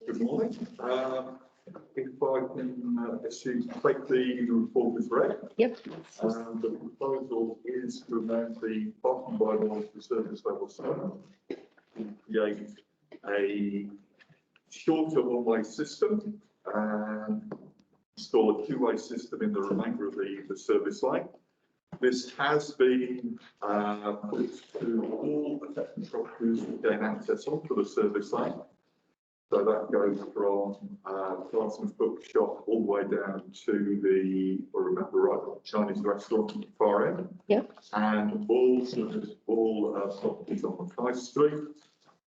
Good morning. If I can assume, take the report as read. Yep. The proposal is to amend the parking bylaws to service level 7 to create a shorter one-way system and install a two-way system in the remainder of the service line. This has been put to all affected properties to gain access onto the service line. So that goes from Clarkson's bookshop all the way down to the, if I remember right, Chinese restaurant at the far end. Yep. And all properties on Thames Street.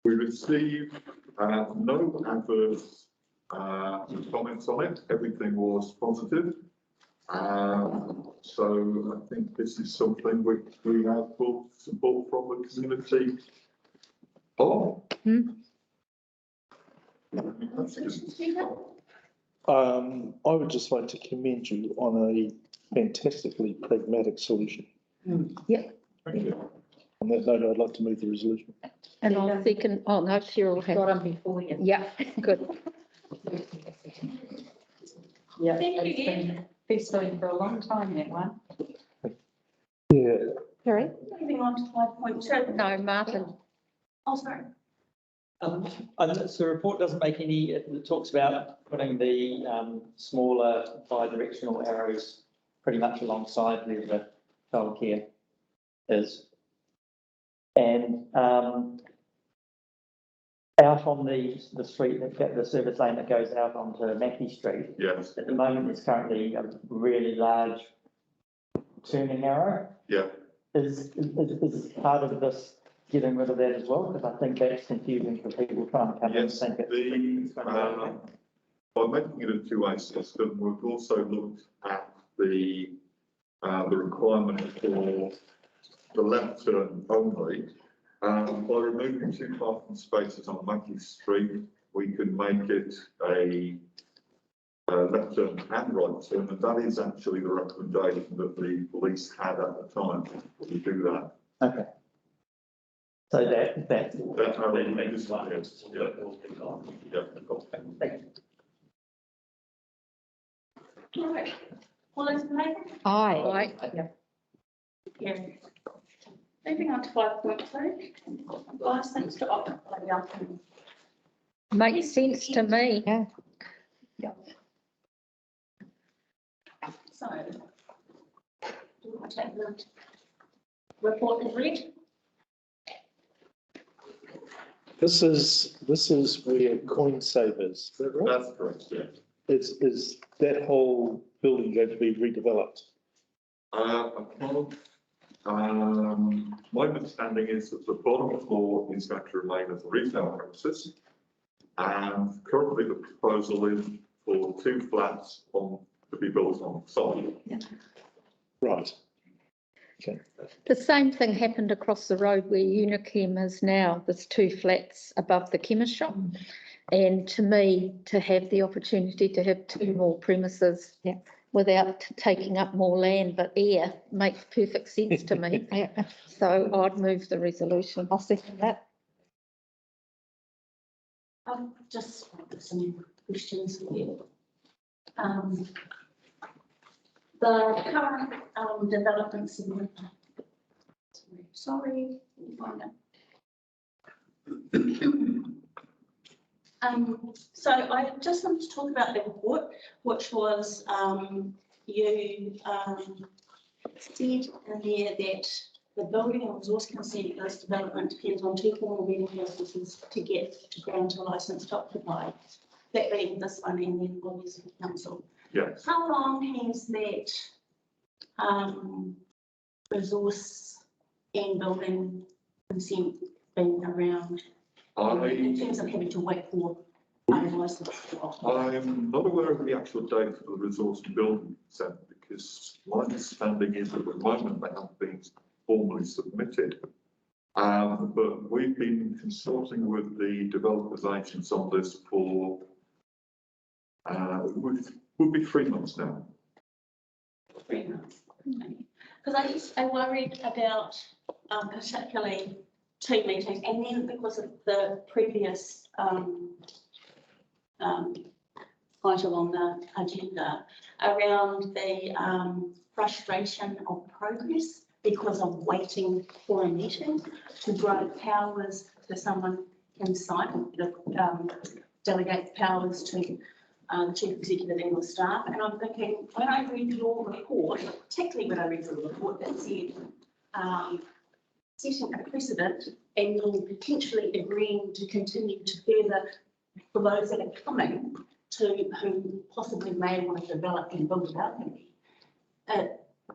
We received no adverse comments on it. Everything was positive. So I think this is something which we have full support from the community. Oh. I would just like to commend you on a fantastically pragmatic solution. Yep. Thank you. On that note, I'd like to move the resolution. And I'll second, oh no, Cheryl had. Got them before you. Yeah, good. Yeah, Thank you, it's been festering for a long time, that one. Yeah, Sorry? Moving on to 5.2. No, Martin. Oh, sorry. And so the report doesn't make any, it talks about putting the smaller bi-directional arrows pretty much alongside where the childcare is. And out on the street, the service lane that goes out onto Mackey Street, Yes. at the moment there's currently a really large turning arrow. Yeah. Is part of this getting rid of that as well? Because I think that's confusing for people trying to come in and Yes. think it's going to By making it a two-way system, we've also looked at the requirement for the left turn only. By removing 2 parking spaces on Mackey Street, we can make it a left turn and right turn, and that is actually the recommendation that the police had at the time. We do that. Okay. So that That's how they make this one. Yeah. Yeah. All right. All those in favour? Aye. Yeah. Moving on to 5.2. Licence to operate. Makes sense to me. Yeah. So, do I take the report as read? this is where Coin Savers, is that right? That's correct, yeah. Is that whole building going to be redeveloped? My understanding is that the bottom floor is going to remain as a retail premises. And currently the proposal is for 2 flats to be built on site. Right. Okay. The same thing happened across the road where Unichem is now. There's 2 flats above the chemist shop. And to me, to have the opportunity to have 2 more premises without taking up more land but air makes perfect sense to me. So I'd move the resolution. I'll second that. Just some questions here. The current developments in the, sorry, let me find it. So I just wanted to talk about the report, which was you said in there that the building and resource consent for this development depends on 2 formal meeting processes to get to grant a licence to occupy. That being this one and then obviously the council. Yes. How long has that resource and building consent been around? In terms of having to wait for a licence. I'm not aware of the actual date for the resource and building consent because my understanding is that at the moment they haven't been formally submitted. But we've been consulting with the developers agents on this for would be 3 months now. 3 months. Because I worried about particularly 2 meetings, and then because of the previous item on the agenda around the frustration of progress because of waiting for a meeting to grant powers to someone inside, delegate powers to the chief executive and the staff. And I'm thinking, when I read your report, particularly when I read your report that said setting a precedent and then potentially agreeing to continue to further for those that are coming to who possibly may want to develop and build it out.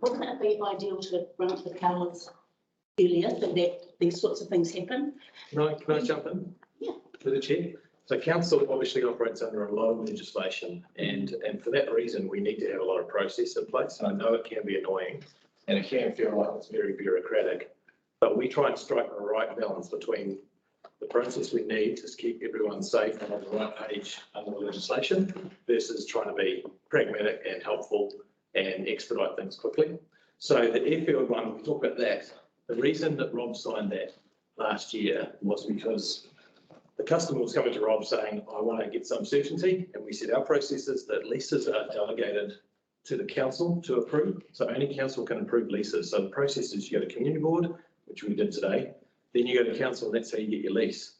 Wouldn't it be ideal to grant the powers earlier so that these sorts of things happen? Can I jump in? Yeah. To the chair? So council obviously operates under a lot of legislation and for that reason, we need to have a lot of process in place. And I know it can be annoying and it can feel like it's very bureaucratic, but we try and strike the right balance between the process we need to keep everyone safe and on the right page under the legislation versus trying to be pragmatic and helpful and expedite things quickly. So the airfield one, we talk about that. The reason that Rob signed that last year was because the customer was coming to Rob saying, I want to get some certainty. And we said our process is that leases are delegated to the council to approve. So only council can approve leases. So the process is you go to community board, which we did today. Then you go to council and that's how you get your lease.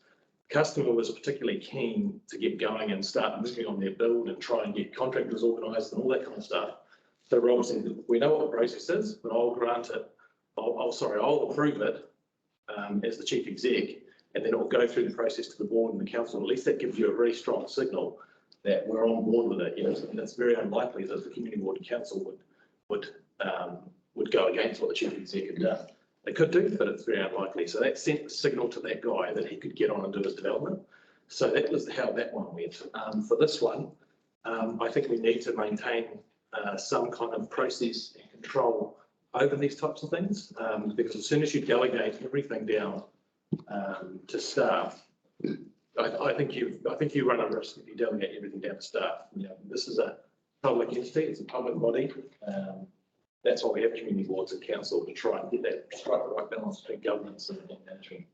The customer was particularly keen to get going and start moving on their build and try and get contractors organised and all that kind of stuff. So Rob said, we know what the process is, but I'll grant it. I'll approve it as the chief exec, and then it will go through the process to the board and the council. At least that gives you a very strong signal that we're on board with it. You know, and it's very unlikely that the community board and council would go against what the chief exec had done. They could do, but it's very unlikely. So that sent a signal to that guy that he could get on and do his development. So that was how that one went. For this one, I think we need to maintain some kind of process and control over these types of things, because as soon as you delegate everything down to staff, I think you run a risk if you delegate everything down to staff. You know, this is a public entity; it's a public body. That's why we have community boards and council to try and get that strike the right balance between governance and management.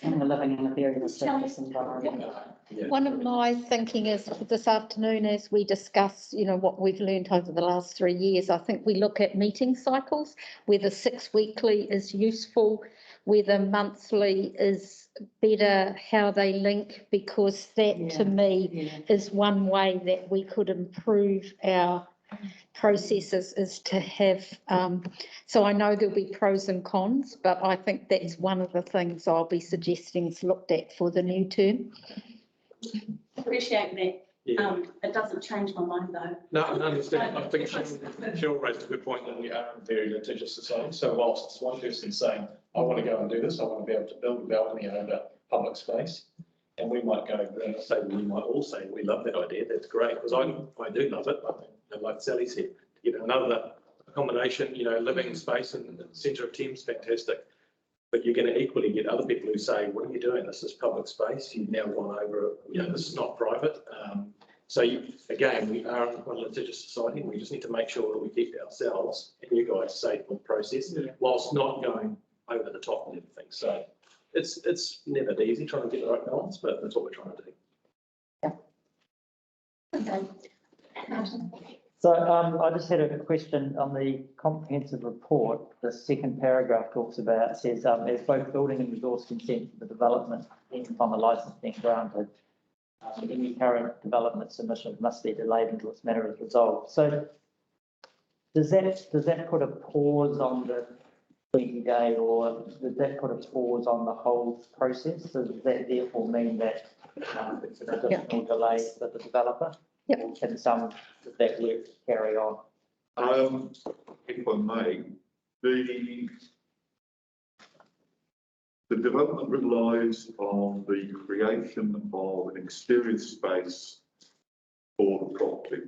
And we're living in a very restrictive environment. Yeah. One of my thinking is this afternoon, as we discuss, what we've learned over the last 3 years, I think we look at meeting cycles, whether 6 weekly is useful, whether monthly is better, how they link, because that to me is one way that we could improve our processes is to have, so I know there'll be pros and cons, but I think that's one of the things I'll be suggesting is looked at for the new term. Appreciate that. Yeah. It doesn't change my mind though. No, I understand. I think Cheryl raised a good point that we are a very litigious society. So whilst it's one person saying, I want to go and do this, I want to be able to build a balcony over public space. And we might go and say, we might all say, we love that idea. That's great. Because I do love it. I think, like Sally said, to get another accommodation, living space in the centre of Thames, fantastic. But you're going to equally get other people who say, what are you doing? This is public space. You've now gone over, this is not private. Again, we are a litigious society. We just need to make sure that we keep ourselves and you guys safe with the process, whilst not going over the top and everything. So it's never easy trying to get the right balance, but that's what we're trying to do. Okay. So I just had a question on the comprehensive report. The second paragraph talks about, says, as both building and resource consent for the development upon the licence being granted, any current development submission must be delayed until its matter is resolved. So does that put a pause on the 20-day, or does that put a pause on the whole process? Does that therefore mean that it's an additional delay for the developer? Yep. Or can some of that work carry on? If I may, the development relies on the creation of an exterior space for the property.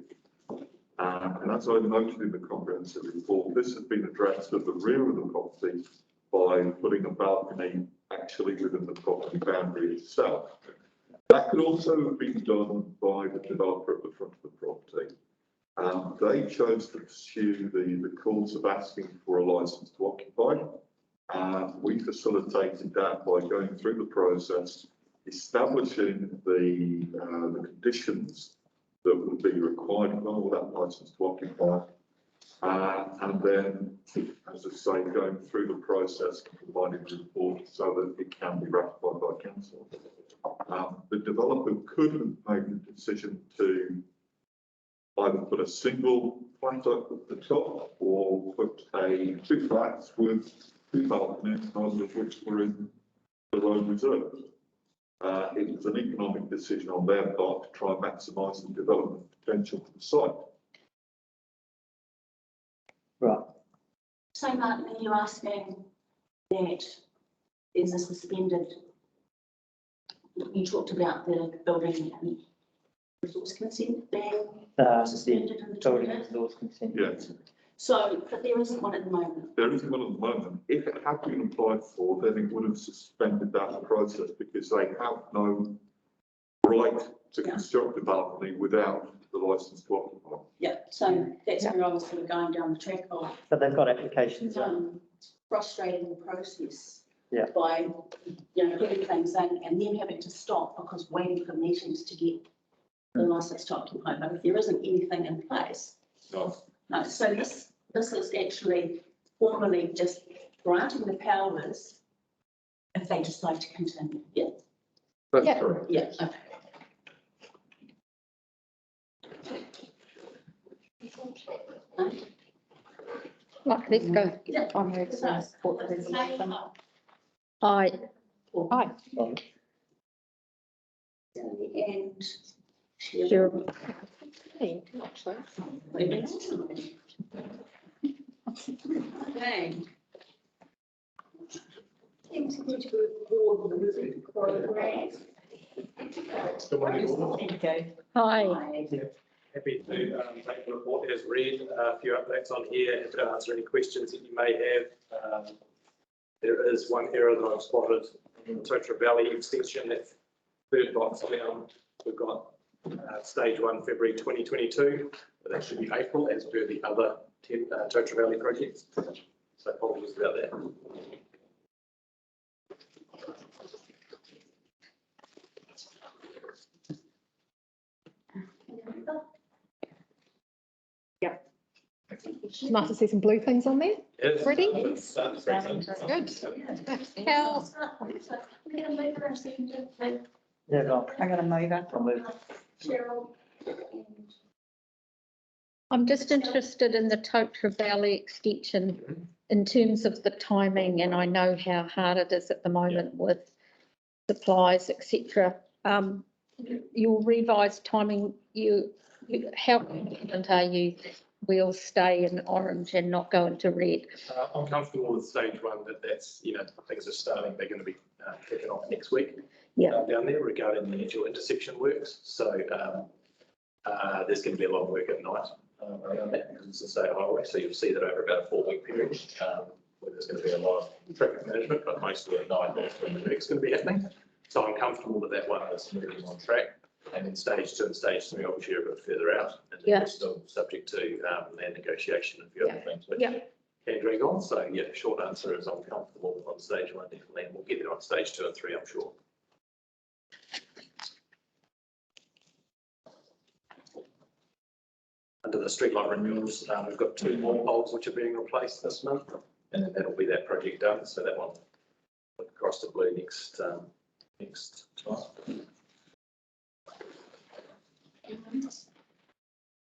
And as I noted in the comprehensive report, this has been addressed at the rear of the property by putting a balcony actually within the property boundary itself. That could also have been done by the developer at the front of the property. They chose to pursue the course of asking for a licence to occupy. We facilitated that by going through the process, establishing the conditions that would be required for that licence to occupy. And then, as I say, going through the process and providing the report so that it can be ratified by council. The developer could have made the decision to either put a single flat up at the top or put two flats with two balconies, neither of which were in the road reserve. It was an economic decision on their part to try and maximise the development potential for the site. Right. So Martin, are you asking that there's a suspended, you talked about the building and resource consent being suspended in the Building toilet? resource consent. Yes. So, but there isn't one at the moment. There isn't one at the moment. If it had been applied for, then it would have suspended that process because they have no right to construct a balcony without the licence to occupy. Yeah, so that's where I was sort of going down the track of But they've got applications. frustrating the process. Yeah. By, putting things in and then having to stop because waiting for meetings to get the licence to occupy. But if there isn't anything in place, No. no, so this is actually formally just granting the powers if they decide to continue. Yeah, That's Yeah. correct. yeah, okay. Right, let's go. Yeah. On with So, support the let's say, resolution. Aye. Aye. and Sure. okay. Thames Community Board program. Good morning, all. Aye. Happy to take the report as read. A few updates on here and to answer any questions that you may have. There is one error that I've spotted in the Totra Valley extension, that third box down. We've got stage 1 February 2022, but that should be April as per the other 10 Totra Valley projects. So apologies about that. It's nice to see some blue things on there. Yes. Ready? Good. Cal, Yeah, go I got a mover. on. I'll move. Cheryl. I'm just interested in the Totra Valley extension in terms of the timing, and I know how hard it is at the moment with supplies, etc. Your revised timing, how confident are you we'll stay in orange and not go into red? I'm comfortable with stage 1 that's, things are starting, they're going to be kicking off next week. Yeah. Down there regarding the actual intersection works. So there's going to be a lot of work at night around that because it's a state highway. So you'll see that over about a 4-week period where there's going to be a lot of traffic management, but mostly at night that's when the work's going to be happening. So I'm comfortable that that one is moving on track. And then stage 2 and stage 3 obviously are a bit further out. And Yeah. they're still subject to land negotiation and a few other things, which Yeah. can drag on. So yeah, short answer is I'm comfortable on stage 1 definitely, and we'll get there on stage 2 and 3, I'm sure. Under the streetlight renewals, we've got 2 more poles which are being replaced this month, and then that'll be that project done. So that one will cross to blue next time.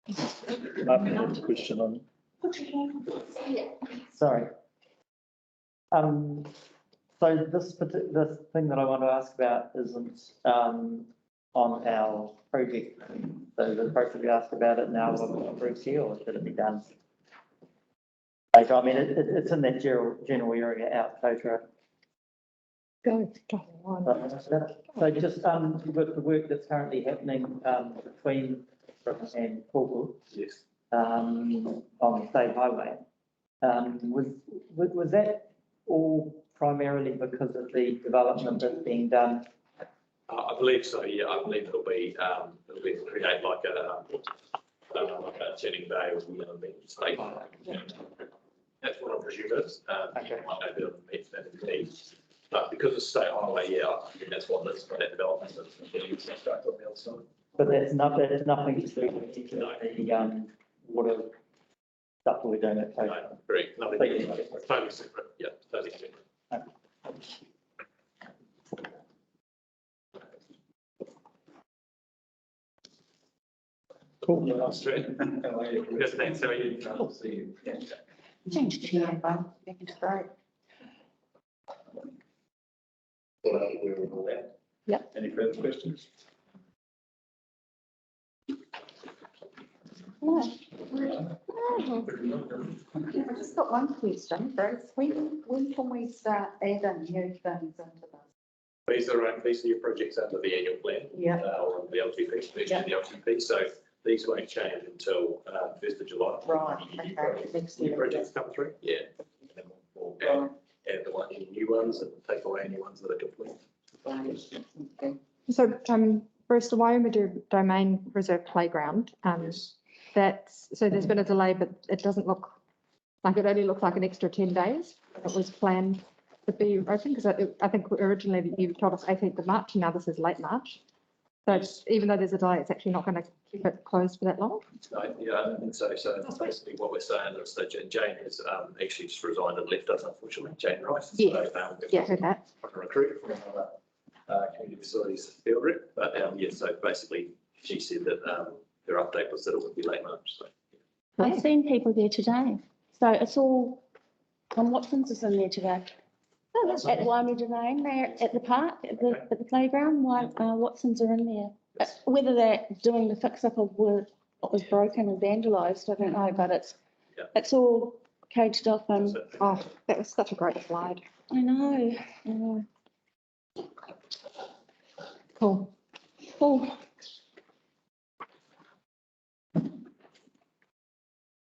I've got a question on, Sorry. So this thing that I want to ask about isn't on our project. So the project we asked about it now, Bruce here, or should it be done? Like, I mean, it's in that general area out Totra. go. So just with the work that's currently happening between Brooks and Corporal Yes. on the state highway, was that all primarily because of the development that's being done? I believe so, yeah. I believe it'll be to create like a turning bay or state. That's what I presume it is. Okay. Might know better than me if that indeed But because it's state highway, yeah, I think that's what this, that development is. It's constructed on the other side. But that's nothing to do with the, water stuff that we're doing at. No, very, nothing, totally separate, yeah, totally separate. Cool. Yes, thanks, how are you? I'll see you. Change chair, back into right. Well, we were all there. Yep. Any further questions? I've just got one question, Bruce. When can we start adding new things into this? These are your projects under the annual plan. Yeah. Or the LGP, the LGP, so these won't change until, 1st of July. Right, okay, next New year. projects come through, yeah. And then we'll add the one, any new ones and take away any ones that are complete. Okay. So, Bruce, the Wyoming Domain Reserve Playground, Yes. so there's been a delay, but it doesn't look like, it only looks like an extra 10 days. It was planned to be open, because I think originally you told us 18th of March, and now this is late March. So it's, even though there's a delay, it's actually not going to keep it closed for that long. No, yeah, I don't think so. So basically what we're saying is that Jane has actually just resigned and left us, unfortunately, Jane Rice. Yes. So, Yeah, heard that. trying to recruit from another community facilities field rep, but yeah, so basically she said that her update was that it would be late March, so. I've seen people there today. So it's all, Watson's is in there today. At Wyoming Domain, they're at the park, at the playground, Watson's are in there. Whether they're doing the fix up of what was broken and vandalised, I don't know, but it's all caged off and, Oh, that was such a great slide. I know, I know. Cool. Oh,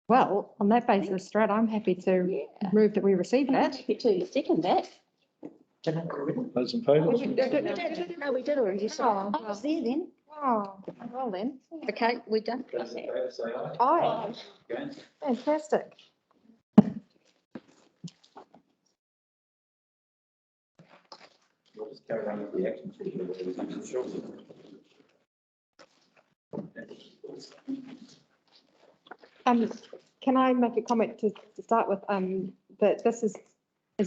Well, on that basis, Strad, I'm happy to move that we receive that. get to second that. Those in favour? No, we did already. Oh, I was there then. Oh, well then. Okay, we're done. Those in favour, say aye. Aye, Against? fantastic. We'll just carry on with the action. Sure. Can I make a comment to start with, that this is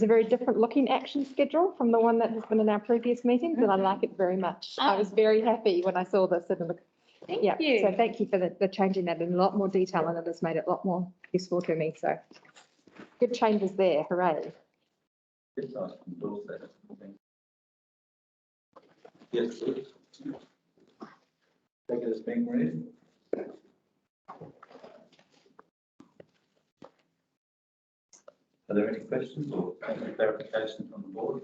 a very different looking action schedule from the one that has been in our previous meetings, and I like it very much. I was very happy when I saw this. Yeah, so thank you for the changing that in a lot more detail, and it has made it a lot more useful to me, so. Good changes there, hooray. Yes. Take it as being read. Are there any questions or any clarification from the board?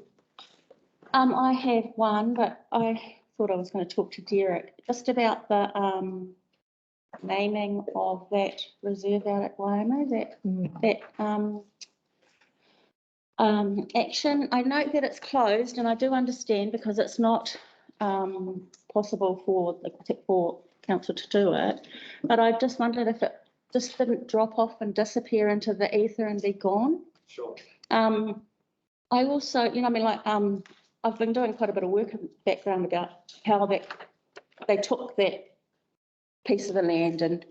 I have one, but I thought I was going to talk to Derek just about the naming of that reserve out at Wyoming, that action. I note that it's closed, and I do understand because it's not possible for council to do it. But I just wondered if it just didn't drop off and disappear into the ether and be gone. Sure. I also, I've been doing quite a bit of work in the background about how they took that piece of the land and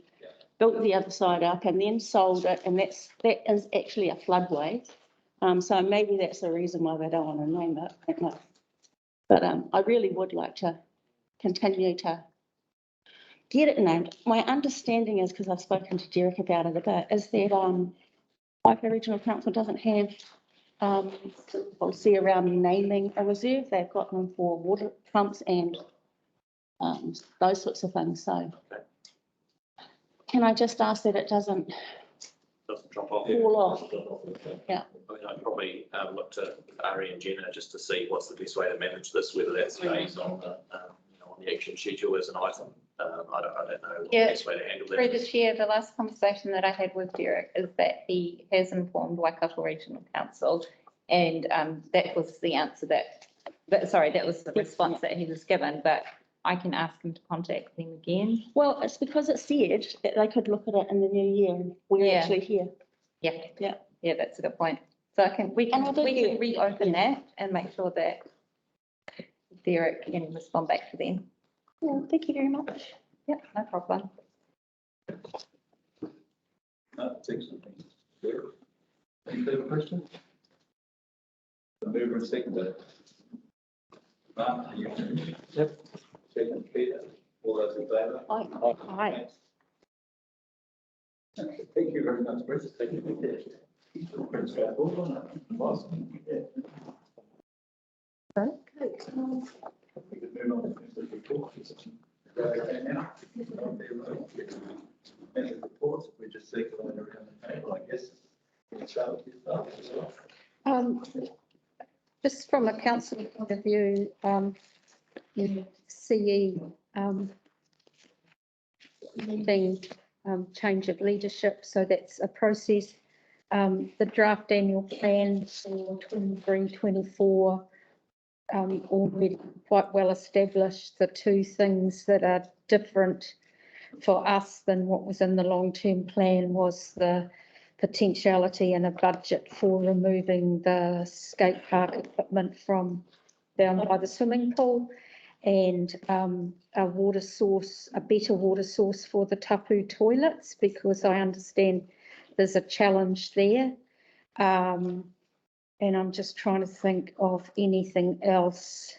built the other side up and then sold it, and that is actually a floodway. So maybe that's the reason why they don't want to name it. I don't know. But I really would like to continue to get it named. My understanding is, because I've spoken to Derek about it a bit, is that Waikato Regional Council doesn't have policy around naming a reserve. They've got them for water pumps and those sorts of things. So can I just ask that it doesn't Drop off. fall off? Yeah. I mean, I'd probably look to Ari and Jenna just to see what's the best way to manage this, whether that stays on the, on the action schedule as an item. I don't know what the Yeah. best way to handle Through that the is. chair, the last conversation that I had with Derek is that he has informed Waikato Regional Council, and that was the answer that was the response that he was given, but I can ask him to contact them again. Well, it's because it said that they could look at it in the new year and we're Yeah. actually here. Yeah. Yeah. Yeah, that's a good point. So we can reopen that and make sure that Derek can respond back to them. Well, thank you very much. Yep, no problem. Excellent. Any further questions? The mover and seconder. Mark, are you? Yep. Second, Peter, all those in favour? Aye. Thank you very much, Chris. Thank you. Pretty straightforward, wasn't it? Was. We could move on to the report. Okay, now. And the reports, we just circulate around the table, I guess. We'll start with yourself as well. Just from a council point of view, CE, needing, change of leadership, so that's a process. The draft annual plan for 23-24, already quite well established. The two things that are different for us than what was in the long-term plan was the potentiality and a budget for removing the skate park equipment from down by the swimming pool, and a water source, a better water source for the tapu toilets, because I understand there's a challenge there. And I'm just trying to think of anything else.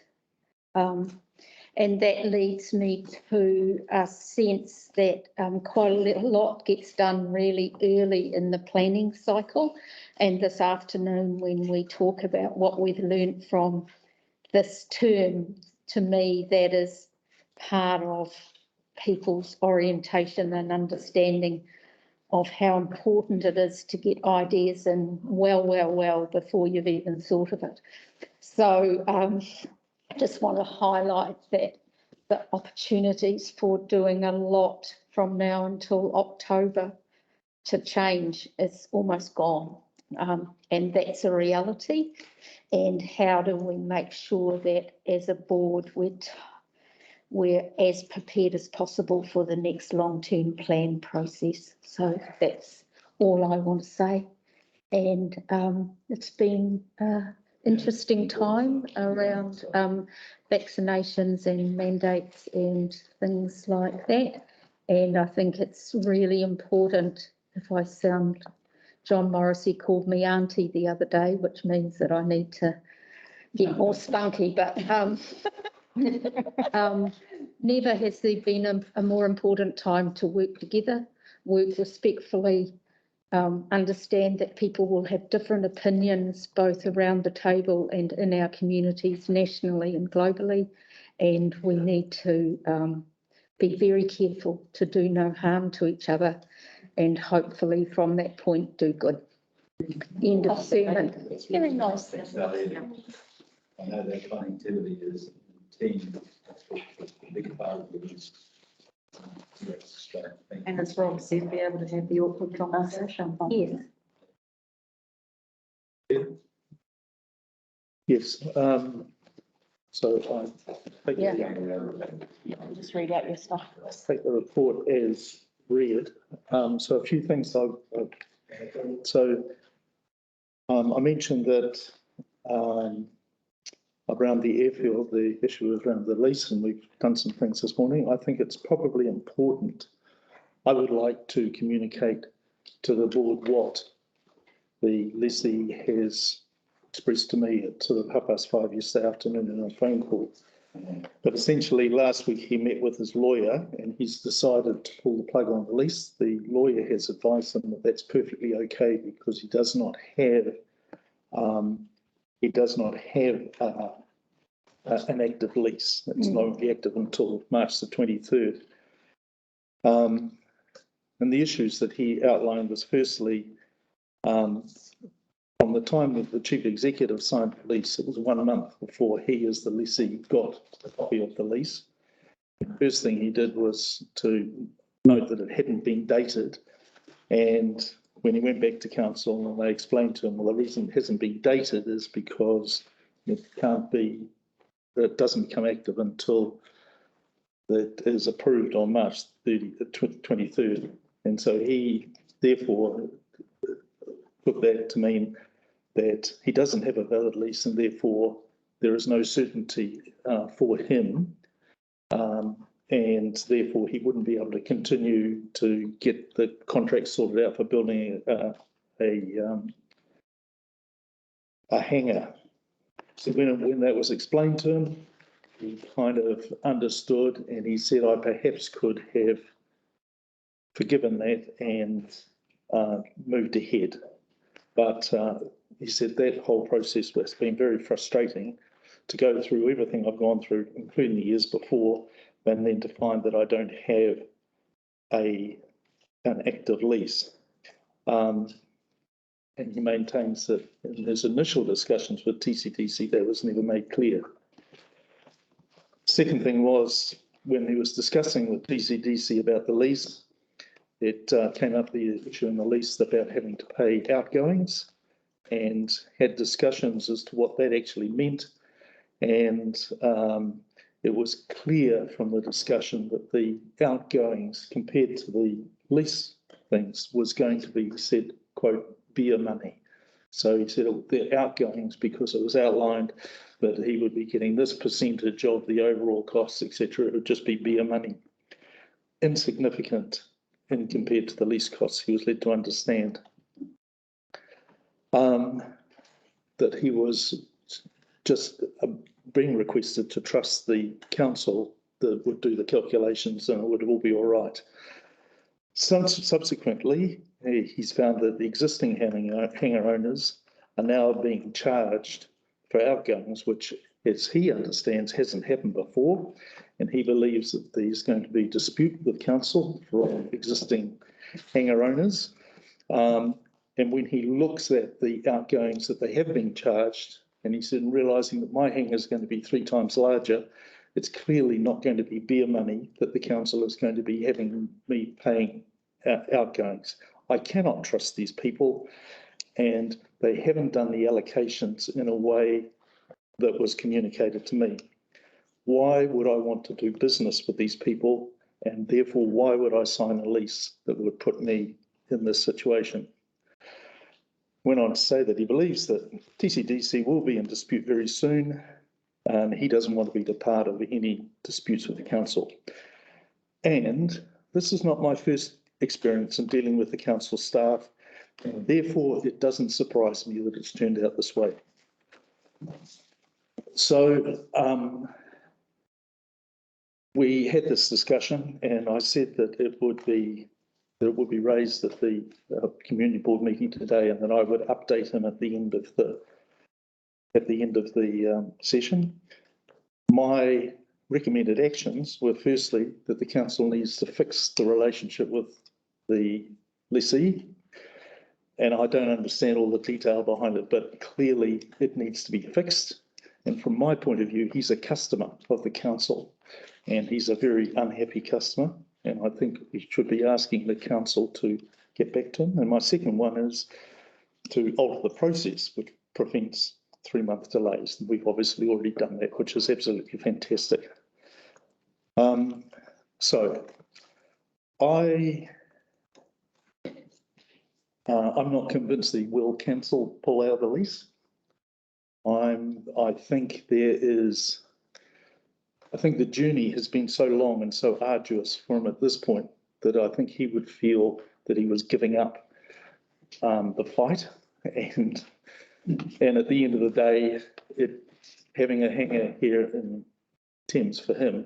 And that leads me to a sense that quite a lot gets done really early in the planning cycle. And this afternoon, when we talk about what we've learned from this term, to me, that is part of people's orientation and understanding of how important it is to get ideas in well before you've even thought of it. So I just want to highlight that the opportunities for doing a lot from now until October to change is almost gone. And that's a reality. And how do we make sure that as a board we're as prepared as possible for the next long-term plan process? So that's all I want to say. And it's been interesting time around vaccinations and mandates and things like that. And I think it's really important, if I sound, John Morrissey called me auntie the other day, which means that I need to get more spunky, but never has there been a more important time to work together, work respectfully, understand that people will have different opinions both around the table and in our communities nationally and globally, and we need to be very careful to do no harm to each other, and hopefully from that point do good. End of sermon. It's very nice. I know that connectivity is team, a big part of it. And as Rob said, be able to have the awkward conversation. Yes. Yes, so I take, Just read out your stuff. take the report as read. So a few things I mentioned that around the airfield, the issue is around the lease, and we've done some things this morning. I think it's probably important. I would like to communicate to the board what the lessee has expressed to me at sort of 5:30 yesterday afternoon in a phone call. But essentially last week he met with his lawyer and he's decided to pull the plug on the lease. The lawyer has advised him that that's perfectly okay because he does not have an active lease. It's not active until March the 23rd. And the issues that he outlined was firstly, from the time that the chief executive signed the lease, it was 1 month before he as the lessee got a copy of the lease. The first thing he did was to note that it hadn't been dated, and when he went back to council and they explained to him, well, the reason it hasn't been dated is because it doesn't become active until it is approved on March 23rd. And so he therefore took that to mean that he doesn't have a valid lease and therefore there is no certainty for him. And therefore he wouldn't be able to continue to get the contract sorted out for building a hangar. So when that was explained to him, he kind of understood, and he said, I perhaps could have forgiven that and moved ahead. But he said that whole process has been very frustrating to go through everything I've gone through, including the years before, and then to find that I don't have an active lease. And he maintains that in his initial discussions with TCDC, that was never made clear. Second thing was, when he was discussing with TCDC about the lease, it came up the issue in the lease about having to pay outgoings, and had discussions as to what that actually meant. And it was clear from the discussion that the outgoings compared to the lease things was going to be said, quote, beer money. So he said the outgoings, because it was outlined that he would be getting this percentage of the overall costs, etc., it would just be beer money. Insignificant in compared to the lease costs, he was led to understand. That he was just being requested to trust the council that would do the calculations and it would all be all right. Subsequently, he's found that the existing hangar owners are now being charged for outgoings, which, as he understands, hasn't happened before. And he believes that there's going to be dispute with council for all existing hangar owners. And when he looks at the outgoings that they have been charged, and he said, realising that my hangar is going to be 3 times larger, it's clearly not going to be beer money that the council is going to be having me paying outgoings. I cannot trust these people, and they haven't done the allocations in a way that was communicated to me. Why would I want to do business with these people? And therefore, why would I sign a lease that would put me in this situation? Went on to say that he believes that TCDC will be in dispute very soon, and he doesn't want to be the part of any disputes with the council. And this is not my first experience in dealing with the council staff, and therefore it doesn't surprise me that it's turned out this way. So we had this discussion, and I said that it would be raised at the community board meeting today, and that I would update him at the end of the session. My recommended actions were, firstly, that the council needs to fix the relationship with the lessee, and I don't understand all the detail behind it, but clearly it needs to be fixed. And from my point of view, he's a customer of the council, and he's a very unhappy customer. And I think we should be asking the council to get back to him. And my second one is to alter the process, which prevents 3-month delays. And we've obviously already done that, which is absolutely fantastic. So I'm not convinced that he will pull out the lease. I think the journey has been so long and so arduous for him at this point that I think he would feel that he was giving up the fight. And at the end of the day, having a hangar here in Thames for him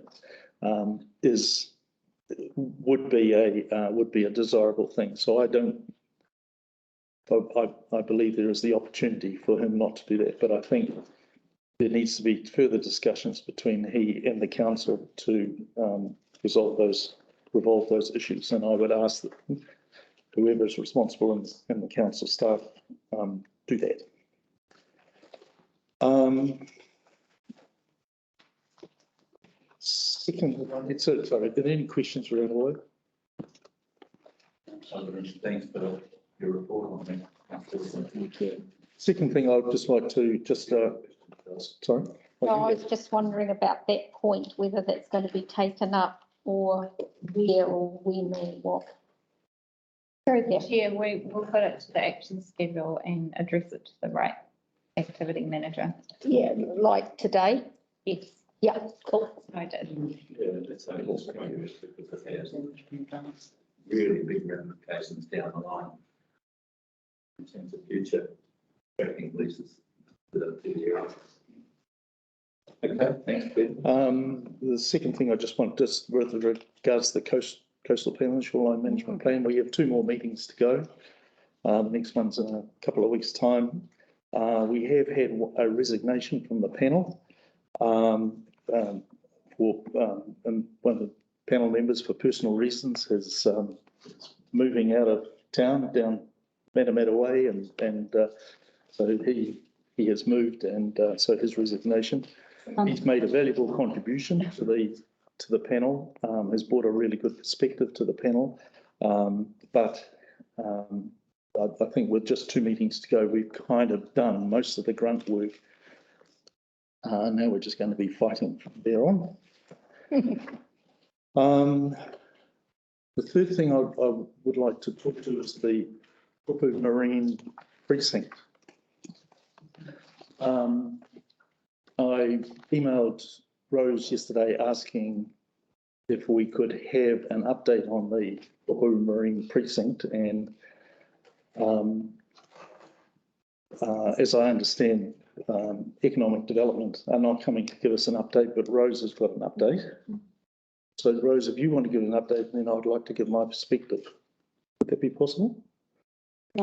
would be a desirable thing. So I believe there is the opportunity for him not to do that, but I think there needs to be further discussions between he and the council to resolve those issues. And I would ask that whoever is responsible in the council staff do that. Second one, sorry, are there any questions around all that? Thanks for your report on that. Second thing, I'd just like to sorry. No, I was just wondering about that point, whether that's going to be taken up or where or when or what. Chair, we will put it to the action schedule and address it to the right activity manager. Yeah, like today. Yes, Yeah, cool. I did. Yeah, let's say it's dangerous because it has really big ramifications down the line in terms of future tracking leases that are there. Okay, thanks, Ben. The second thing I just want, just with regards to the coastal plan and shoreline management plan, we have 2 more meetings to go. The next one's in a couple of weeks' time. We have had a resignation from the panel. And one of the panel members, for personal reasons, is moving out of town down Matamata Way, and so he has moved, and so his resignation. He's made a valuable contribution to the panel, has brought a really good perspective to the panel, but I think with just 2 meetings to go, we've kind of done most of the grunt work. Now we're just going to be fighting from there on. The third thing I would like to talk to is the Kupu Marine Precinct. I emailed Rose yesterday asking if we could have an update on the Kupu Marine Precinct, and as I understand, economic development are not coming to give us an update, but Rose has got an update. So Rose, if you want to give an update, then I'd like to give my perspective. Would that be possible? Is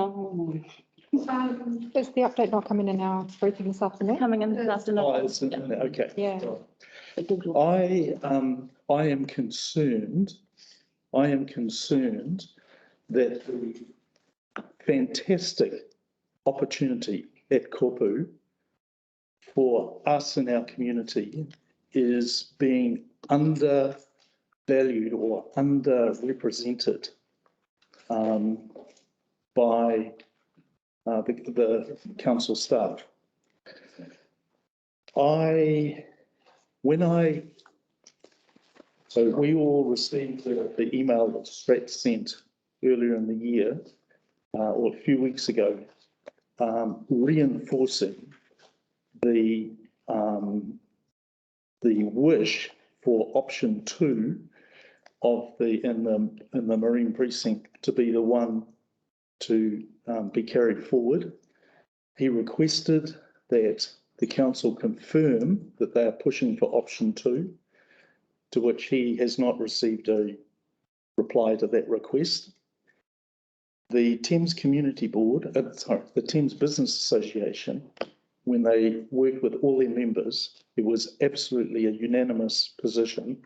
the update not coming in our briefing this afternoon? Coming in this afternoon. Oh, it's okay. Yeah. I am concerned that the fantastic opportunity at Kupu for us in our community is being undervalued or underrepresented by the council staff. So we all received the email that Strat sent earlier in the year, or a few weeks ago, reinforcing the wish for option 2 of in the Marine Precinct to be the one to be carried forward. He requested that the council confirm that they are pushing for option 2, to which he has not received a reply to that request. The Thames Community Board, the Thames Business Association, when they worked with all their members, it was absolutely a unanimous position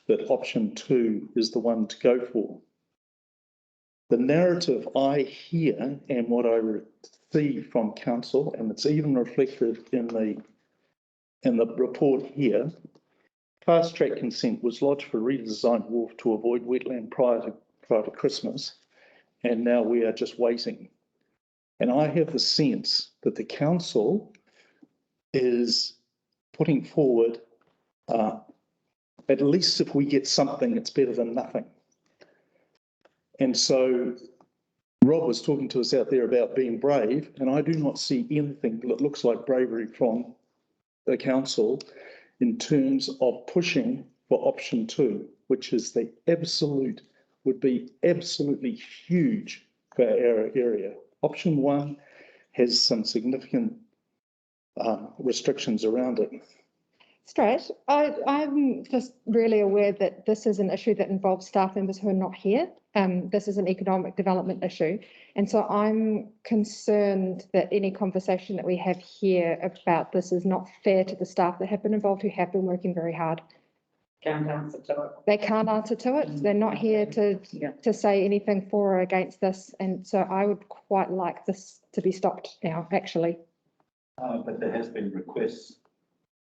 that option 2 is the one to go for. The narrative I hear and what I see from council, and it's even reflected in the report here, fast track consent was lodged for redesigned wharf to avoid wetland prior to Christmas, and now we are just waiting. And I have the sense that the council is putting forward, at least if we get something, it's better than nothing. And so Rob was talking to us out there about being brave, and I do not see anything that looks like bravery from the council in terms of pushing for option 2, which is would be absolutely huge for our area. Option 1 has some significant restrictions around it. Strat, I'm just really aware that this is an issue that involves staff members who are not here. This is an economic development issue. And so I'm concerned that any conversation that we have here about this is not fair to the staff that have been involved, who have been working very hard. Can't answer to it. They can't answer to it. They're not here to say anything for or against this. And so I would quite like this to be stopped now, actually. But there has been requests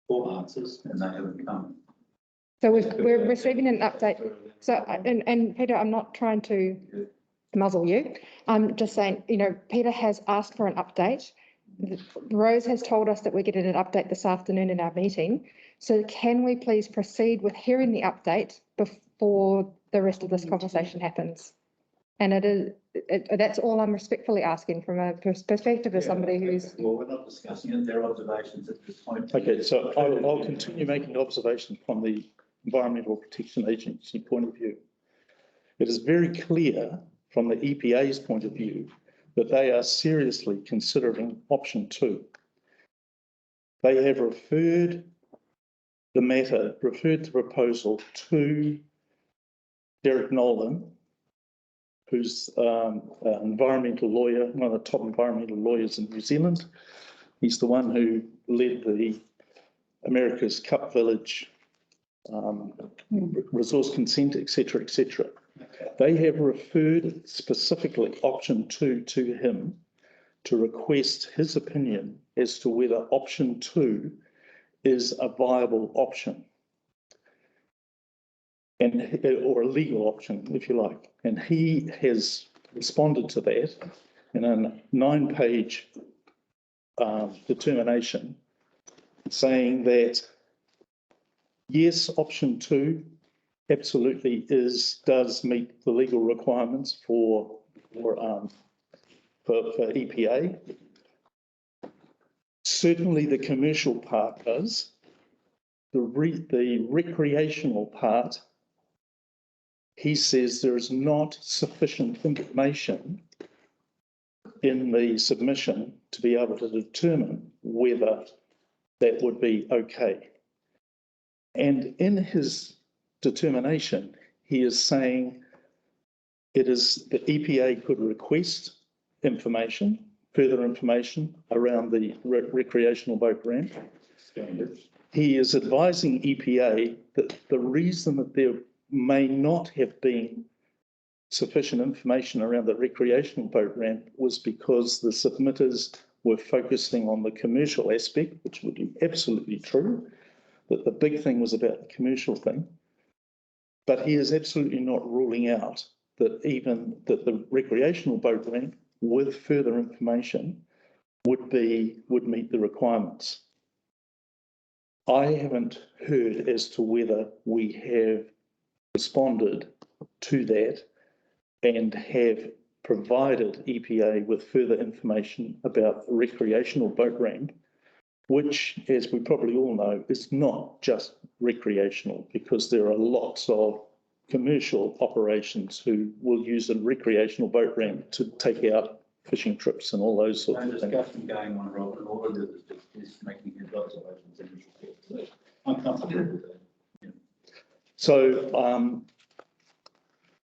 for answers and they haven't come. So we're receiving an update. So, and Peter, I'm not trying to muzzle you. I'm just saying, Peter has asked for an update. Rose has told us that we're getting an update this afternoon in our meeting. So can we please proceed with hearing the update before the rest of this conversation happens? And that's all I'm respectfully asking from a perspective of somebody who's. Well, we're not discussing it, their observations at this point. Okay, so I'll continue making observations from the Environmental Protection Agency point of view. It is very clear from the EPA's point of view that they are seriously considering option 2. They have referred the proposal to Derek Nolan, who's an environmental lawyer, one of the top environmental lawyers in New Zealand. He's the one who led the America's Cup Village resource consent, etc., etc. They have referred specifically option 2 to him to request his opinion as to whether option 2 is a viable option, or a legal option, if you like. And he has responded to that in a 9-page determination, saying that yes, option 2 absolutely does meet the legal requirements for EPA. Certainly the commercial part does. The recreational part, he says there is not sufficient information in the submission to be able to determine whether that would be okay. And in his determination, he is saying the EPA could request information, further information around the recreational boat ramp. He is advising EPA that the reason that there may not have been sufficient information around the recreational boat ramp was because the submitters were focusing on the commercial aspect, which would be absolutely true, that the big thing was about the commercial thing. But he is absolutely not ruling out that the recreational boat ramp with further information would meet the requirements. I haven't heard as to whether we have responded to that and have provided EPA with further information about the recreational boat ramp, which, as we probably all know, is not just recreational, because there are lots of commercial operations who will use a recreational boat ramp to take out fishing trips and all those sorts of things. Discussion going on, Rob, and all of it is making his observations in his report. So I'm comfortable with that. Yeah. So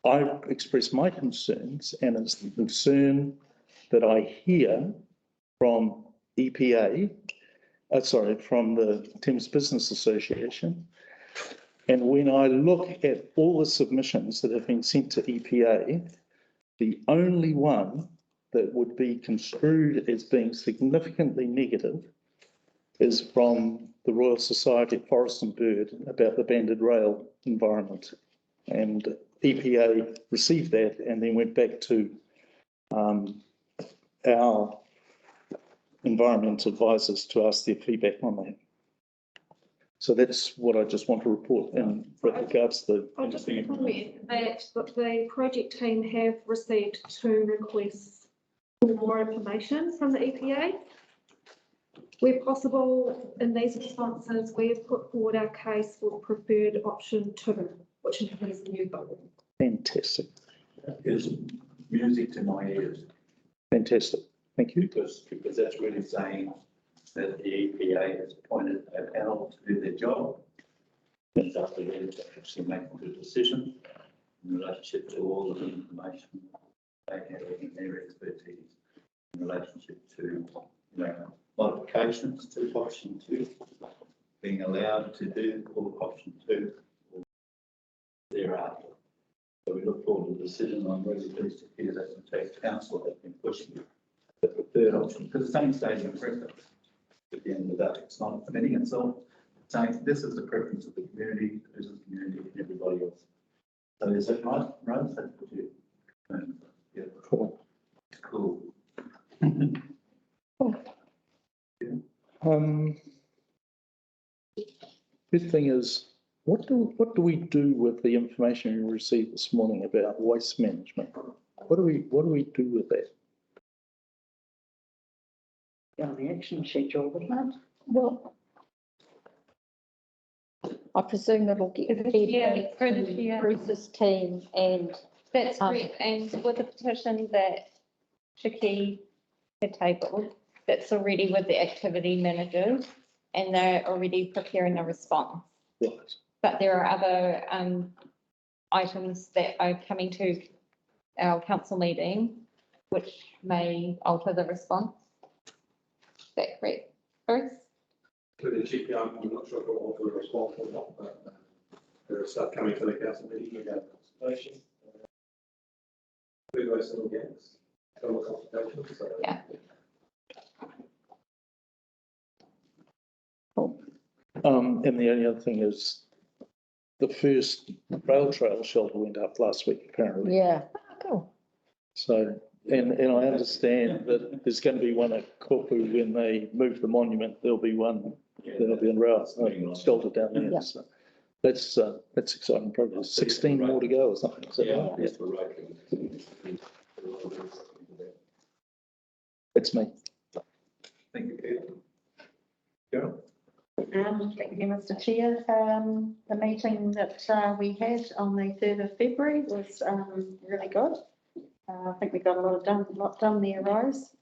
I've expressed my concerns, and it's the concern that I hear from EPA, from the Thames Business Association. And when I look at all the submissions that have been sent to EPA, the only one that would be construed as being significantly negative is from the Royal Society of Forest and Bird about the banded rail environment. And EPA received that and then went back to our environment advisors to ask their feedback on that. So that's what I just want to report in regards to the. I'll just comment that the project team have received 2 requests for more information from the EPA. Where possible, in these responses, we have put forward our case for preferred option 2, which includes the new building. Fantastic. That is music to my ears. Fantastic. Thank you. Because that's really saying that the EPA has appointed a panel to do their job. It's up to them to actually make a good decision in relationship to all of the information they have in their expertise in relationship to, modifications to option 2, being allowed to do option 2 thereafter. So we look forward to the decision. I'm really pleased to hear that the Thames Council has been pushing the preferred option, because it's only stating a preference. At the end of the day, it's not committing itself, saying this is the preference of the community, the business community, and everybody else. So is that right, Rose? That's what you. Yeah. Cool. Cool. Good thing is, what do we do with the information we received this morning about waste management? What do we do with that? On the action schedule, wouldn't it? Well, I presume it'll get For this year, for this fed year. through Bruce's team and That's correct, and with the petition that Chiki had tabled, that's already with the activity managers, and they're already preparing a response. Right. But there are other items that are coming to our council meeting, which may alter the response. Is that correct, Bruce? To the chief, I'm not sure if we'll alter the response or not, but there's stuff coming to the council meeting about consultation. Who those little gaps, consultation, so. Yeah. And the only other thing is the first rail trail shelter went up last week, apparently. yeah, Cool. So, and I understand that there's going to be one at Kopu when they move the monument, there'll be one, there'll be a rail shelter down Yeah. there. So that's exciting progress. 16 more to go or something. So, Yeah. yeah, that's me. Thank you, Peter. Carol? Thank you, Mr. Chair. The meeting that we had on the 3rd of February was really good. I think we got a lot done there, Rose.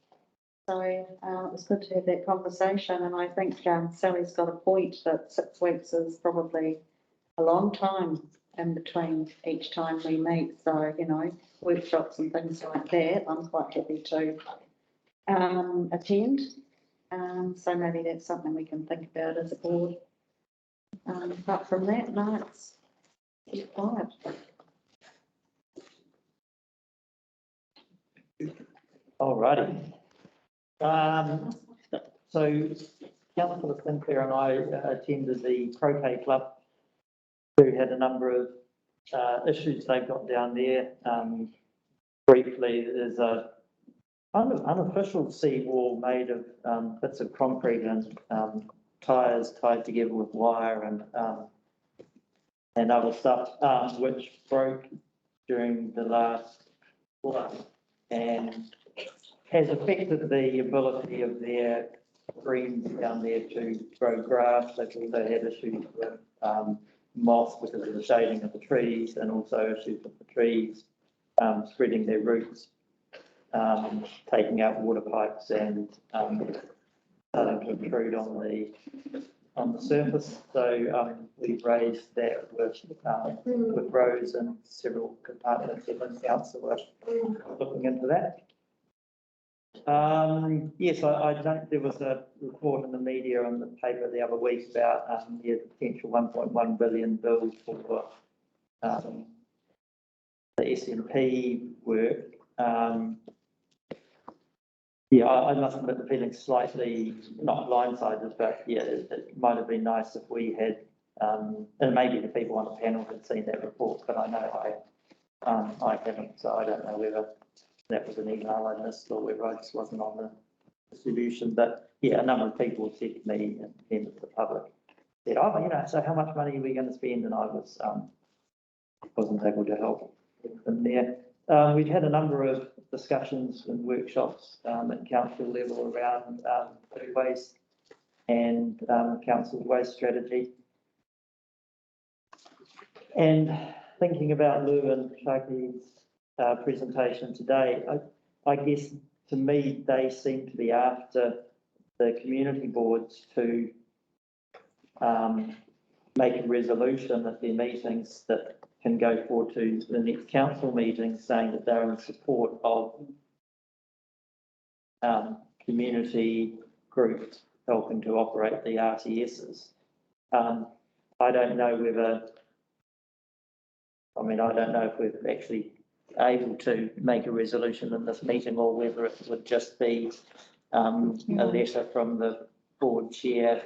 So it was good to have that conversation, and I think Sally's got a point that 6 weeks is probably a long time in between each time we meet. So, you know, workshops and things like that, I'm quite happy to attend. So maybe that's something we can think about as a board. Apart from that, no, it's quiet. Alrighty. So Councillor Sinclair and I attended the croquet club, who had a number of issues they've got down there. Briefly, there's a unofficial seawall made of bits of concrete and tyres tied together with wire and other stuff, which broke during the last flood and has affected the ability of their greens down there to grow grass. They've also had issues with moss because of the shading of the trees, and also issues with the trees spreading their roots, taking out water pipes and starting to intrude on the surface. So we've raised that with Rose and several departments within council are looking into that. Yes, I don't, there was a report in the media on the paper the other week about the potential 1.1 billion bill for the SNP work. Yeah, I must admit the feeling slightly, not blindsided, but yeah, it might have been nice if we had, and maybe the people on the panel had seen that report, but I know I haven't, so I don't know whether that was an email I missed or whether I just wasn't on the distribution. But yeah, a number of people said to me and members of the public said, oh, you know, so how much money are we going to spend? And I wasn't able to help them there. We've had a number of discussions and workshops at council level around food waste and council waste strategy. And thinking about Lou and Shaki's presentation today, I guess to me they seem to be after the community boards to make a resolution at their meetings that can go forward to the next council meeting, saying that they're in support of community groups helping to operate the RTSs. I don't know whether, I don't know if we're actually able to make a resolution in this meeting or whether it would just be a letter from the board chair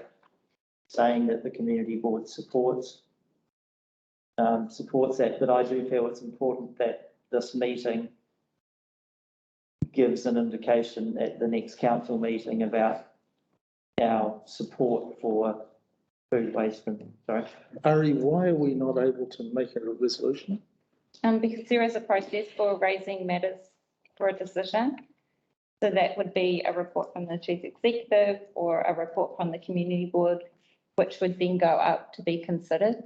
saying that the community board supports that, but I do feel it's important that this meeting gives an indication at the next council meeting about our support for food waste and, sorry. Ari, why are we not able to make a resolution? Because there is a process for raising matters for a decision. So that would be a report from the chief executive or a report from the community board, which would then go up to be considered.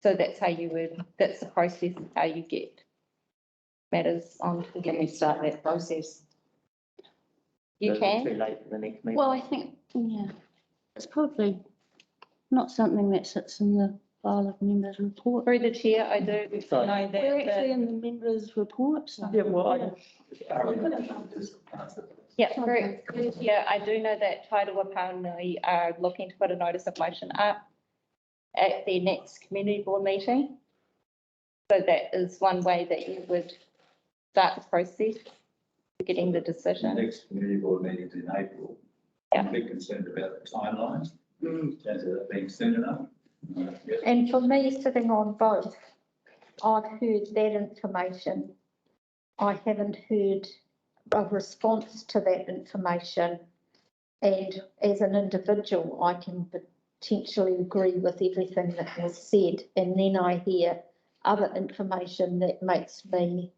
So that's how you would, that's the process of how you get matters on. Can we start that process? You Too can. late for the next meeting. Well, I think, yeah, it's probably not something that sits in the file of members' report. Through the chair, I do Sorry. know that. We're actually in the members' report, so. Yeah, well, Yeah, through the chair, I do know that Tairua apparently are looking to put a notice of motion up at their next community board meeting. So that is one way that you would start the process of getting the The decision. next community board meeting is in April. I'm a bit concerned about the timeline, in terms of it being soon enough. And for me, sitting on both, I've heard that information. I haven't heard a response to that information. And as an individual, I can potentially agree with everything that was said. And then I hear other information that makes me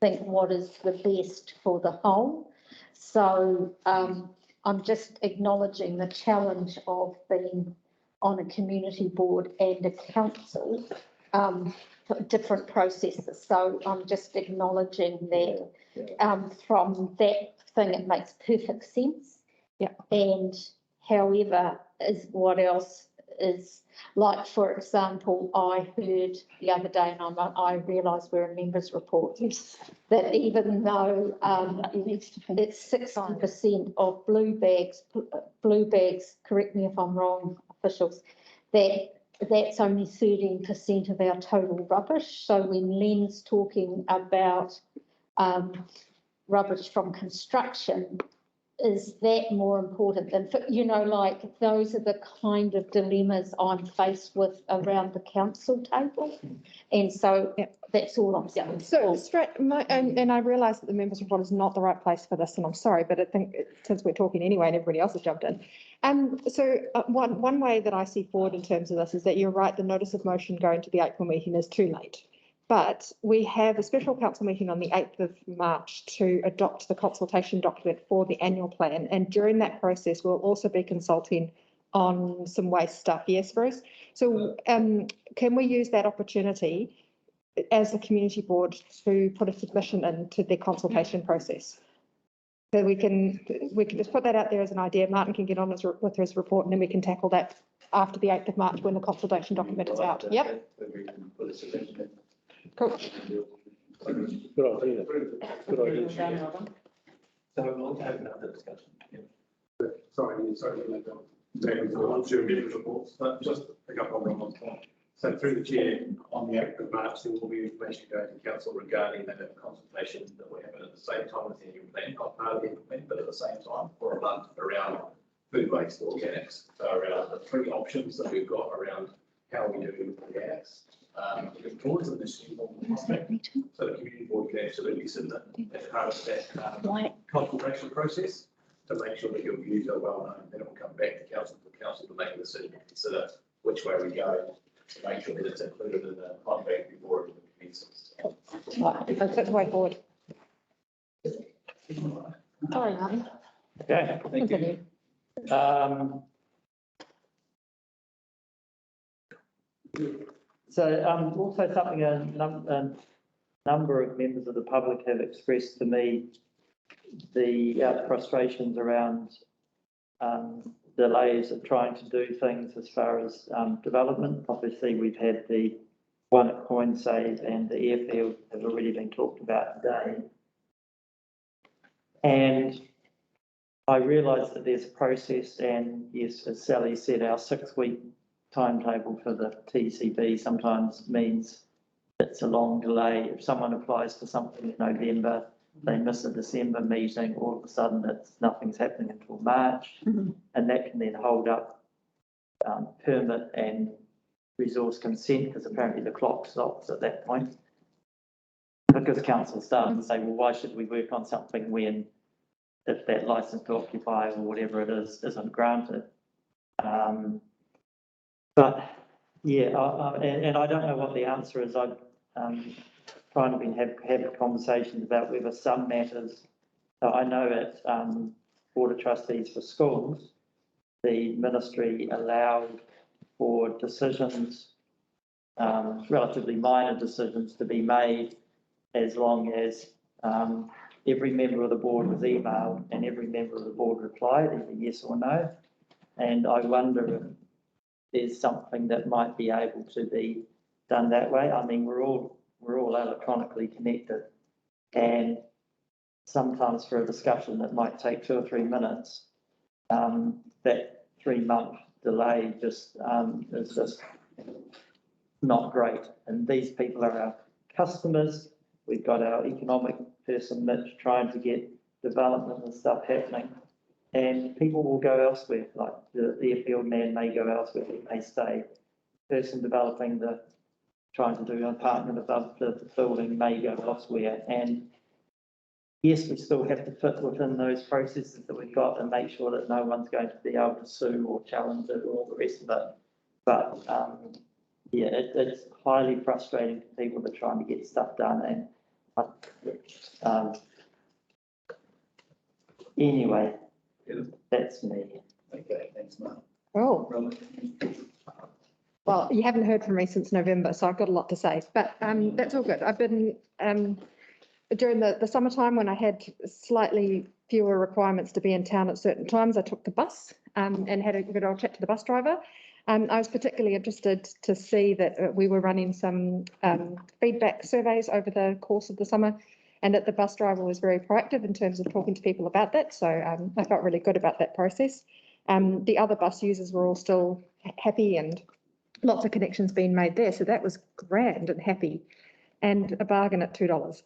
think what is the best for the whole. So I'm just acknowledging the challenge of being on a community board and a council, different processes. So I'm just acknowledging that from that thing, it makes perfect sense. Yeah. And however, is what else is, like, for example, I heard the other day, and I realise we're a members' report, that even though it's 60% of blue bags, correct me if I'm wrong, officials, that's only 13% of our total rubbish. So when Len's talking about rubbish from construction, is that more important than, you know, like, those are the kind of dilemmas I'm faced with around the council table. And so that's all I'm saying. So and I realise that the members' report is not the right place for this, and I'm sorry, but I think since we're talking anyway and everybody else has jumped in. One way that I see forward in terms of this is that you're right, the notice of motion going to the April meeting is too late. But we have a special council meeting on the 8th of March to adopt the consultation document for the annual plan. And during that process, we'll also be consulting on some waste stuff. Yes, Bruce? So can we use that opportunity as the community board to put a submission into the consultation process? So we can just put that out there as an idea. Martin can get on with his report, and then we can tackle that after the 8th of March when the consultation document is out. Yep. We can put a submission in. Cool. Good idea. Good idea. So we'll open up the discussion. Sorry, taking for one, two meeting reports, but just pick up on Ron's point. So through the chair, on the 8th of March, there will be information going to council regarding that consultation that we're having at the same time as the annual plan, not part of the annual plan, but at the same time for a month around food waste or organics. So around the three options that we've got around how we do organics. Towards an initial aspect, so the community board can absolutely sit in as part of that consultation process to make sure that your views are well known. Then it will come back to council for council to make a decision, consider which way we go to make sure that it's included in the contract before it commences. Right, that's the way forward. Sorry, Martin. Okay, thank you. So also something a number of members of the public have expressed to me, the frustrations around delays of trying to do things as far as development. Obviously, we've had the one at Coinsave and the airfield have already been talked about today. And I realise that there's a process, and yes, as Sally said, our 6-week timetable for the TCB sometimes means it's a long delay. If someone applies for something in November, they miss a December meeting, all of a sudden nothing's happening until March. And that can then hold up permit and resource consent, because apparently the clock stops at that point. Because council starts to say, well, why should we work on something when, if that license to occupy or whatever it is, isn't granted? But yeah, and I don't know what the answer is. trying to have conversations about whether some matters, I know at Board of Trustees for Schools, the ministry allowed for decisions, relatively minor decisions to be made as long as every member of the board was emailed and every member of the board replied, either yes or no. And I wonder if there's something that might be able to be done that way. I mean, we're all electronically connected, and sometimes for a discussion that might take 2 or 3 minutes, that 3-month delay just is just not great. And these people are our customers. We've got our economic person Mitch trying to get development and stuff happening, and people will go elsewhere. Like the airfield man may go elsewhere, he may stay. Person developing trying to do an apartment above the building may go elsewhere. And yes, we still have to fit within those processes that we've got and make sure that no one's going to be able to sue or challenge it or all the rest of it. But yeah, it's highly frustrating for people that are trying to get stuff done. And anyway, that's me. Okay, thanks, Mark. Oh, Robert? well, you haven't heard from me since November, so I've got a lot to say, but that's all good. I've been, during the summertime when I had slightly fewer requirements to be in town at certain times, I took the bus and had a good old chat to the bus driver. I was particularly interested to see that we were running some feedback surveys over the course of the summer, and that the bus driver was very proactive in terms of talking to people about that. So I felt really good about that process. The other bus users were all still happy and lots of connections being made there. So that was grand and happy, and a bargain at $2.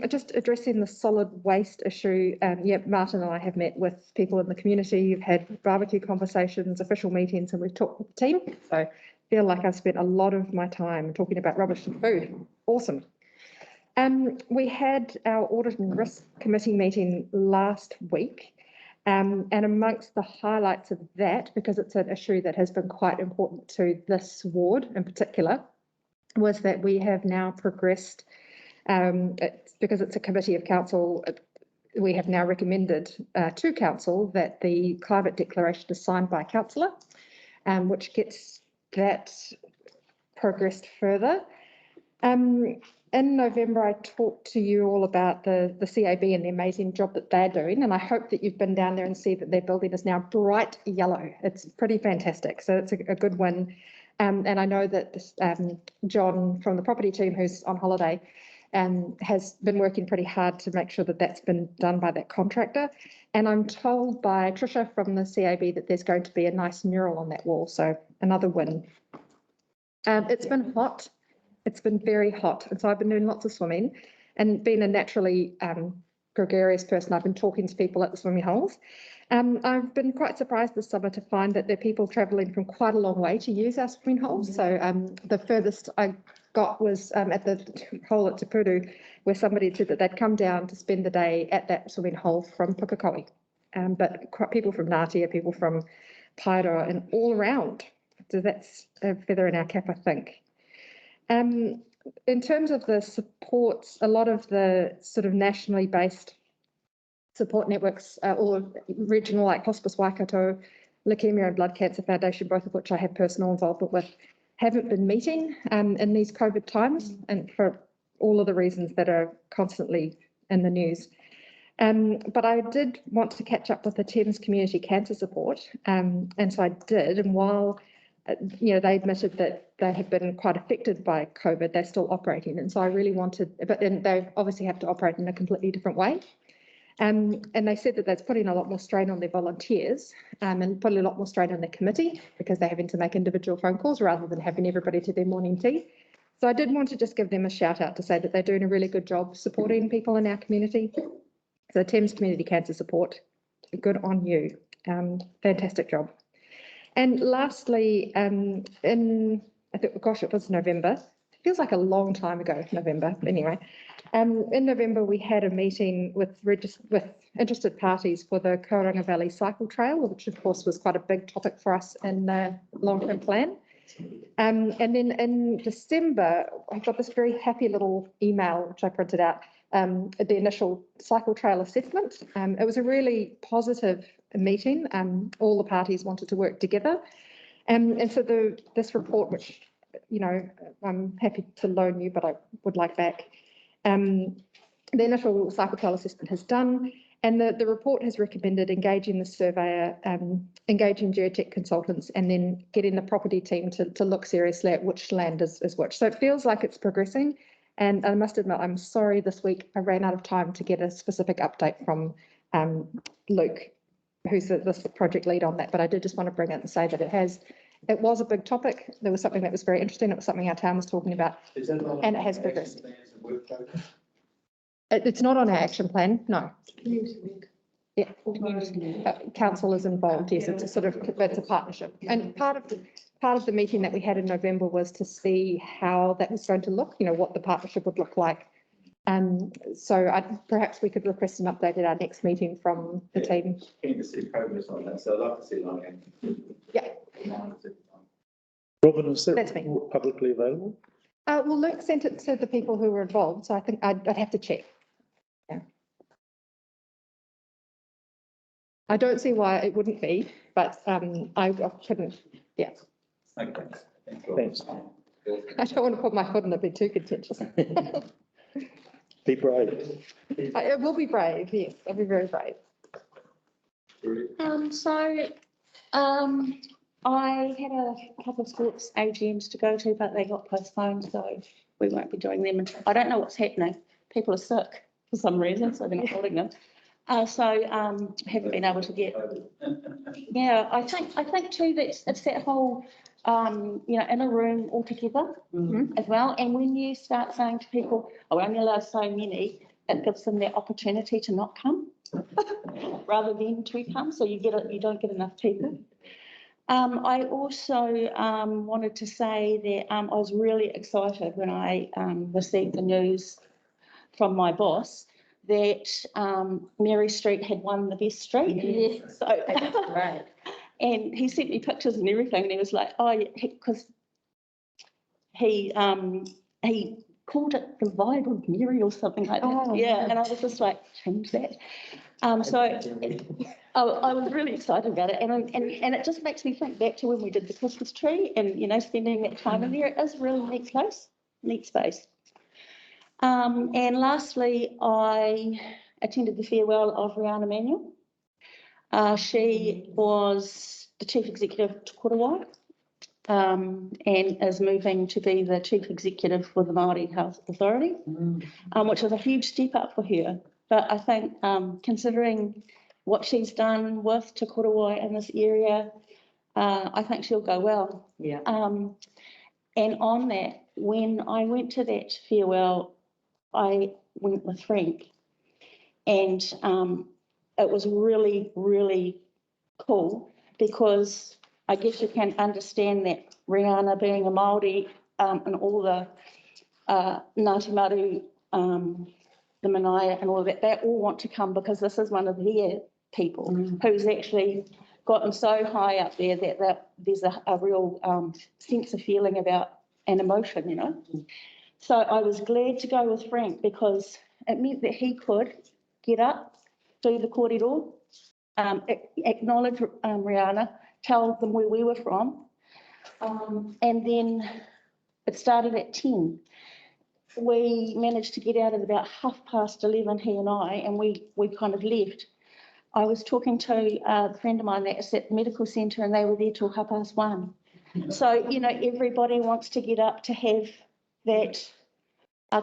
Just addressing the solid waste issue. Yeah, Martin and I have met with people in the community. You've had barbecue conversations, official meetings, and we've talked with the team. So I feel like I've spent a lot of my time talking about rubbish and food. Awesome. We had our Audit and Risk Committee meeting last week. And amongst the highlights of that, because it's an issue that has been quite important to this ward in particular, was that we have now progressed, because it's a committee of council, we have now recommended to council that the climate declaration is signed by a councillor, which gets that progressed further. In November, I talked to you all about the CAB and the amazing job that they're doing, and I hope that you've been down there and see that their building is now bright yellow. It's pretty fantastic, so it's a good win. And I know that John from the property team, who's on holiday, has been working pretty hard to make sure that that's been done by that contractor. And I'm told by Tricia from the CAB that there's going to be a nice mural on that wall, so another win. It's been hot. It's been very hot, and so I've been doing lots of swimming, and being a naturally gregarious person, I've been talking to people at the swimming holes. I've been quite surprised this summer to find that there are people travelling from quite a long way to use our swimming holes. So the furthest I got was at the hole at Te Puru, where somebody said that they'd come down to spend the day at that swimming hole from Pukekohe. But people from Ngāti, people from Paeroa, and all around. So that's a feather in our cap, I think. In terms of the supports, a lot of the sort of nationally based support networks or regional, like Hospice Waikato, Leukemia and Blood Cancer Foundation, both of which I have personal involvement with, haven't been meeting in these COVID times, and for all of the reasons that are constantly in the news. But I did want to catch up with the Thames Community Cancer Support, and so I did. And while they admitted that they have been quite affected by COVID, they're still operating. And so I really wanted, but then they obviously have to operate in a completely different way. And they said that that's putting a lot more strain on their volunteers and putting a lot more strain on their committee, because they're having to make individual phone calls rather than having everybody to their morning tea. So I did want to just give them a shout out to say that they're doing a really good job supporting people in our community. So Thames Community Cancer Support, good on you. Fantastic job. And lastly, I think, gosh, it was November. It feels like a long time ago, November. But anyway, in November, we had a meeting with interested parties for the Kauranga Valley Cycle Trail, which of course was quite a big topic for us in the long-term plan. And then in December, I got this very happy little email, which I printed out, the initial cycle trail assessment. It was a really positive meeting. All the parties wanted to work together. And so this report, which, you know, I'm happy to loan you, but I would like back. The initial cycle trail assessment has done, and the report has recommended engaging the surveyor, engaging geotech consultants, and then getting the property team to look seriously at which land is which. So it feels like it's progressing. And I must admit, I'm sorry this week I ran out of time to get a specific update from Luke, who's this project lead on that, but I did just want to bring it and say that it was a big topic. There was something that was very interesting. It was something our town was talking about, and it has progressed. It's not on our action plan, no. Yeah. Council is involved, yes, it's a sort of, it's a partnership. And part of the meeting that we had in November was to see how that was going to look, you know, what the partnership would look like. So perhaps we could request an update at our next meeting from the team. Keen to see progress on that, so I'd like to see it on hand. Yeah. Robin, is that That's me. publicly available? Well, Luke sent it to the people who were involved, so I think I'd have to check. Yeah. I don't see why it wouldn't be, but I couldn't, yeah. Okay. Thanks. I don't want to put my foot in it, be too contentious. Be brave. I will be brave, yes, I'll be very brave. I had a couple of sports AGMs to go to, but they got postponed, so we won't be doing them. And I don't know what's happening. People are sick for some reason, so they're not holding them. Haven't been able to get. Yeah, I think too that it's that whole, you know, in a room all together as well. And when you start saying to people, "Oh, we're only allowed so many," it gives them the opportunity to not come rather than to come. So you don't get enough people. I also wanted to say that I was really excited when I received the news from my boss that Mary Street had won the best street. Yes. So, Right. and he sent me pictures and everything, and he was like, "Oh, because he called it the vibe of Mary or something like that." Oh, yeah, and I was just like, change that. So I was really excited about it, and it just makes me think back to when we did the Christmas tree, and you know, spending that time in there. It is a really neat place, neat space. And lastly, I attended the farewell of Rihanna Manuel. She was the chief executive of Te Kōrewai, and is moving to be the chief executive for the Māori Health Authority, which is a huge step up for her. But I think considering what she's done with Te Kōrewai in this area, I think she'll go well. Yeah. And on that, when I went to that farewell, I went with Frank, and it was really, really cool because I guess you can understand that Rihanna being a Māori and all the Ngāti Maru, the Manaia and all of that, they all want to come because this is one of their people who's actually gotten so high up there that there's a real sense of feeling about an emotion, you know. So I was glad to go with Frank because it meant that he could get up, do the kōrero, acknowledge Rihanna, tell them where we were from, and then it started at 10. We managed to get out at about 11:30, he and I, and we kind of left. I was talking to a friend of mine that's at the medical centre, and they were there till 1:30. So, you know, everybody wants to get up to have that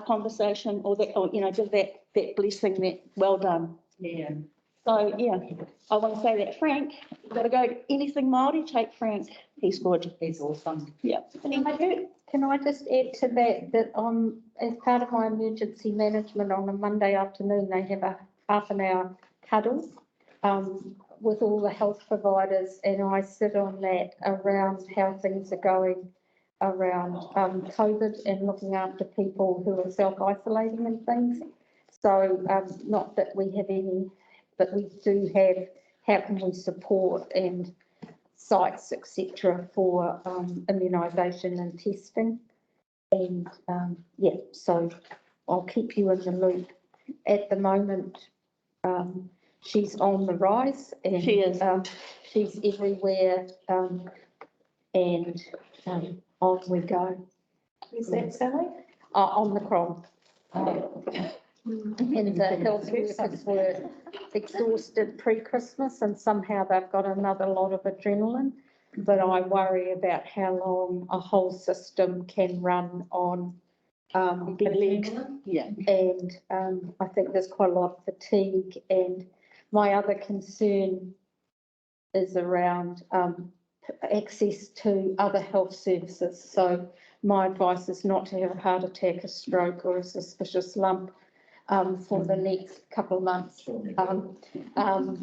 conversation or that, or, you know, give that blessing, that well done. Yeah. So, yeah, I want to say that Frank, you've got to go anything Māori, take Frank. He's good. He's awesome. Yeah. Can I just add to that as part of my emergency management on a Monday afternoon, they have a half an hour cuddle with all the health providers, and I sit on that around how things are going around COVID and looking after people who are self-isolating and things. So not that we have any, but we do have how can we support, and sites, etc., for immunisation and testing. And yeah, so I'll keep you in the loop. At the moment, she's on the rise and She is. She's everywhere, and on we go. Is that Sally? On the cron. And the health workers were exhausted pre-Christmas and somehow they've got another lot of adrenaline. But I worry about how long a whole system can run on adrenaline. Yeah. And I think there's quite a lot of fatigue. And my other concern is around access to other health services. So my advice is not to have a heart attack, a stroke or a suspicious lump for the next couple of months,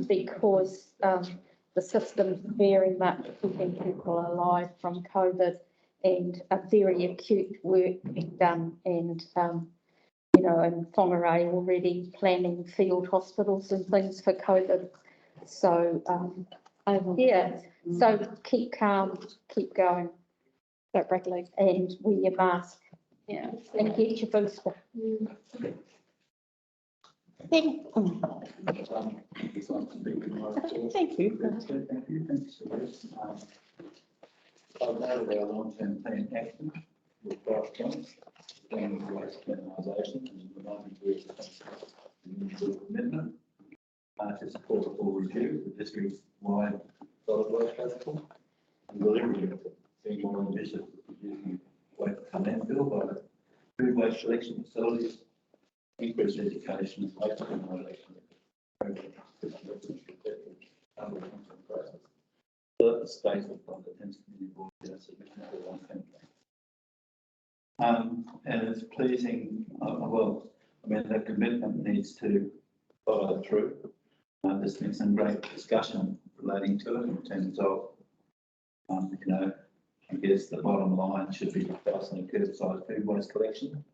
because the system's very much keeping people alive from COVID and a very acute work being done. And, you know, in Whangarei already planning field hospitals and things for COVID. So, yeah, so keep calm, keep going. Don't break legs. And wear your mask. Yeah. And get your booster. Thank you. Thank you, thanks, Celeste. I've noted our long-term plan action with 5 points, planning waste minimisation and reminding you of the commitment to support a full review of the district-wide solid waste protocol and delivery of it, being more ambitious with reducing waste to landfill by food waste collection facilities, increased education and waste minimisation programs. The statement from the Thames Community Board submission of the long-term plan. And it's pleasing, well, I mean, that commitment needs to follow through. There's been some great discussion relating to it in terms of, you know, I guess the bottom line should be discussing a curbside food waste collection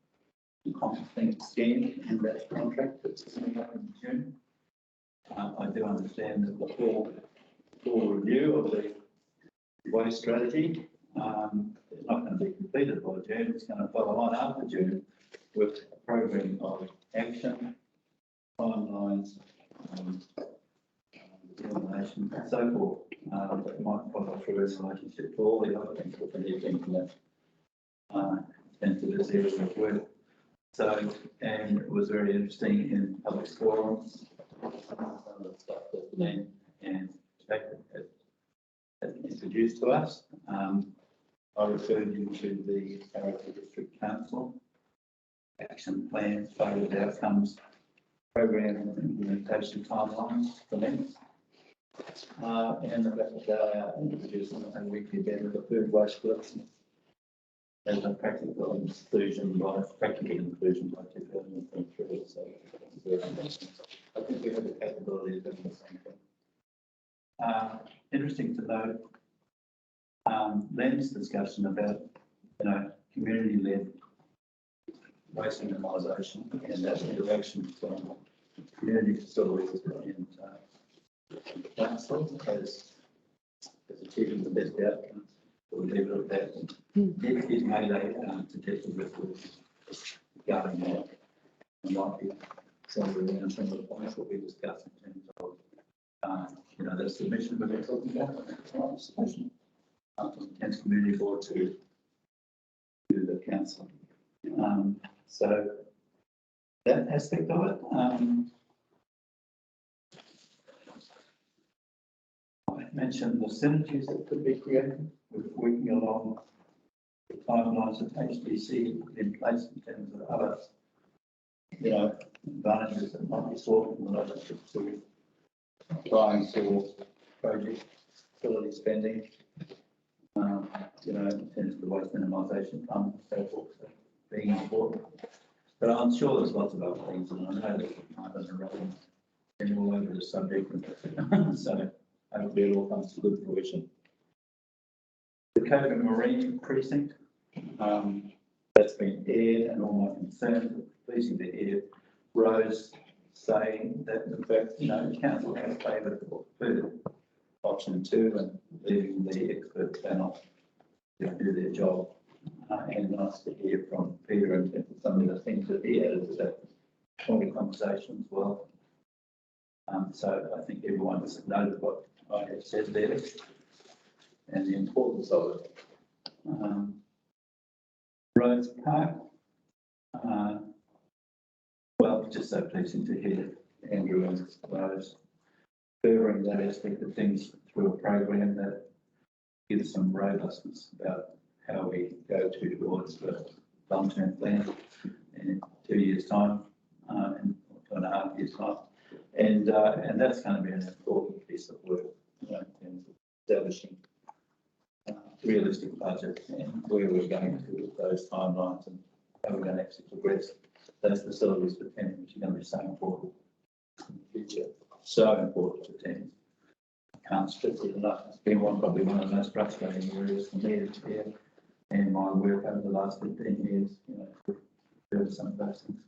and composting scheme and that contract that's coming up in June. I do understand that the full review of the waste strategy is not going to be completed by June. It's going to follow on after June with a program of action, timelines, determination and so forth. That might follow through in relationship to all the other things that we need to implement into this area of work. So, and it was very interesting in public forums, some of the stuff that Lynn and Jack had introduced to us. I referred you to the Character District Council action plans, targeted outcomes, program and implementation timelines for them. And the fact that they are introducing a weekly event of the food waste collection as a practical inclusion by 2023. So I think we have the capability of doing the same thing. Interesting to note, Len's discussion about, you know, community-led waste minimisation and that interaction between community facilities and council as achieving the best outcomes. We'll leave it at that. He's made a suggestion with regarding that. And might be some of the points that we discussed in terms of, you know, the submission that we're talking about, submission from the Thames Community Board to the council. So that aspect of it. I mentioned the synergies that could be created with working along the timelines that HBC in place in terms of other, you know, advantages that might be sought in relationship to applying for project facility spending, you know, in terms of the waste minimisation fund and so forth, so being important. But I'm sure there's lots of other things, and I know that I've been around and all over the subject, so hopefully it all comes to good fruition. The Coburg Marine Precinct, that's been aired, and all my concerns, pleasing to hear Rose saying that in fact, you know, the council has favoured further option 2 and leaving the expert panel to do their job. And nice to hear from Peter in terms of some of the things that he added to that point of conversation as well. So I think everyone's noted what I have said there and the importance of it. Rose Park, well, just so pleasing to hear Andrew and Rose furthering that aspect of things through a program that gives some robustness about how we go towards the long-term plan in 2 years' time, and 2.5 years' time. And that's going to be an important piece of work, you know, in terms of establishing realistic budget and where we're going to with those timelines and how we're going to actually progress those facilities for Thames, which are going to be so important in the future. So important for Thames. I can't stress it enough. It's been probably one of the most frustrating areas for me here and my work over the last 15 years, you know, to do some of those things.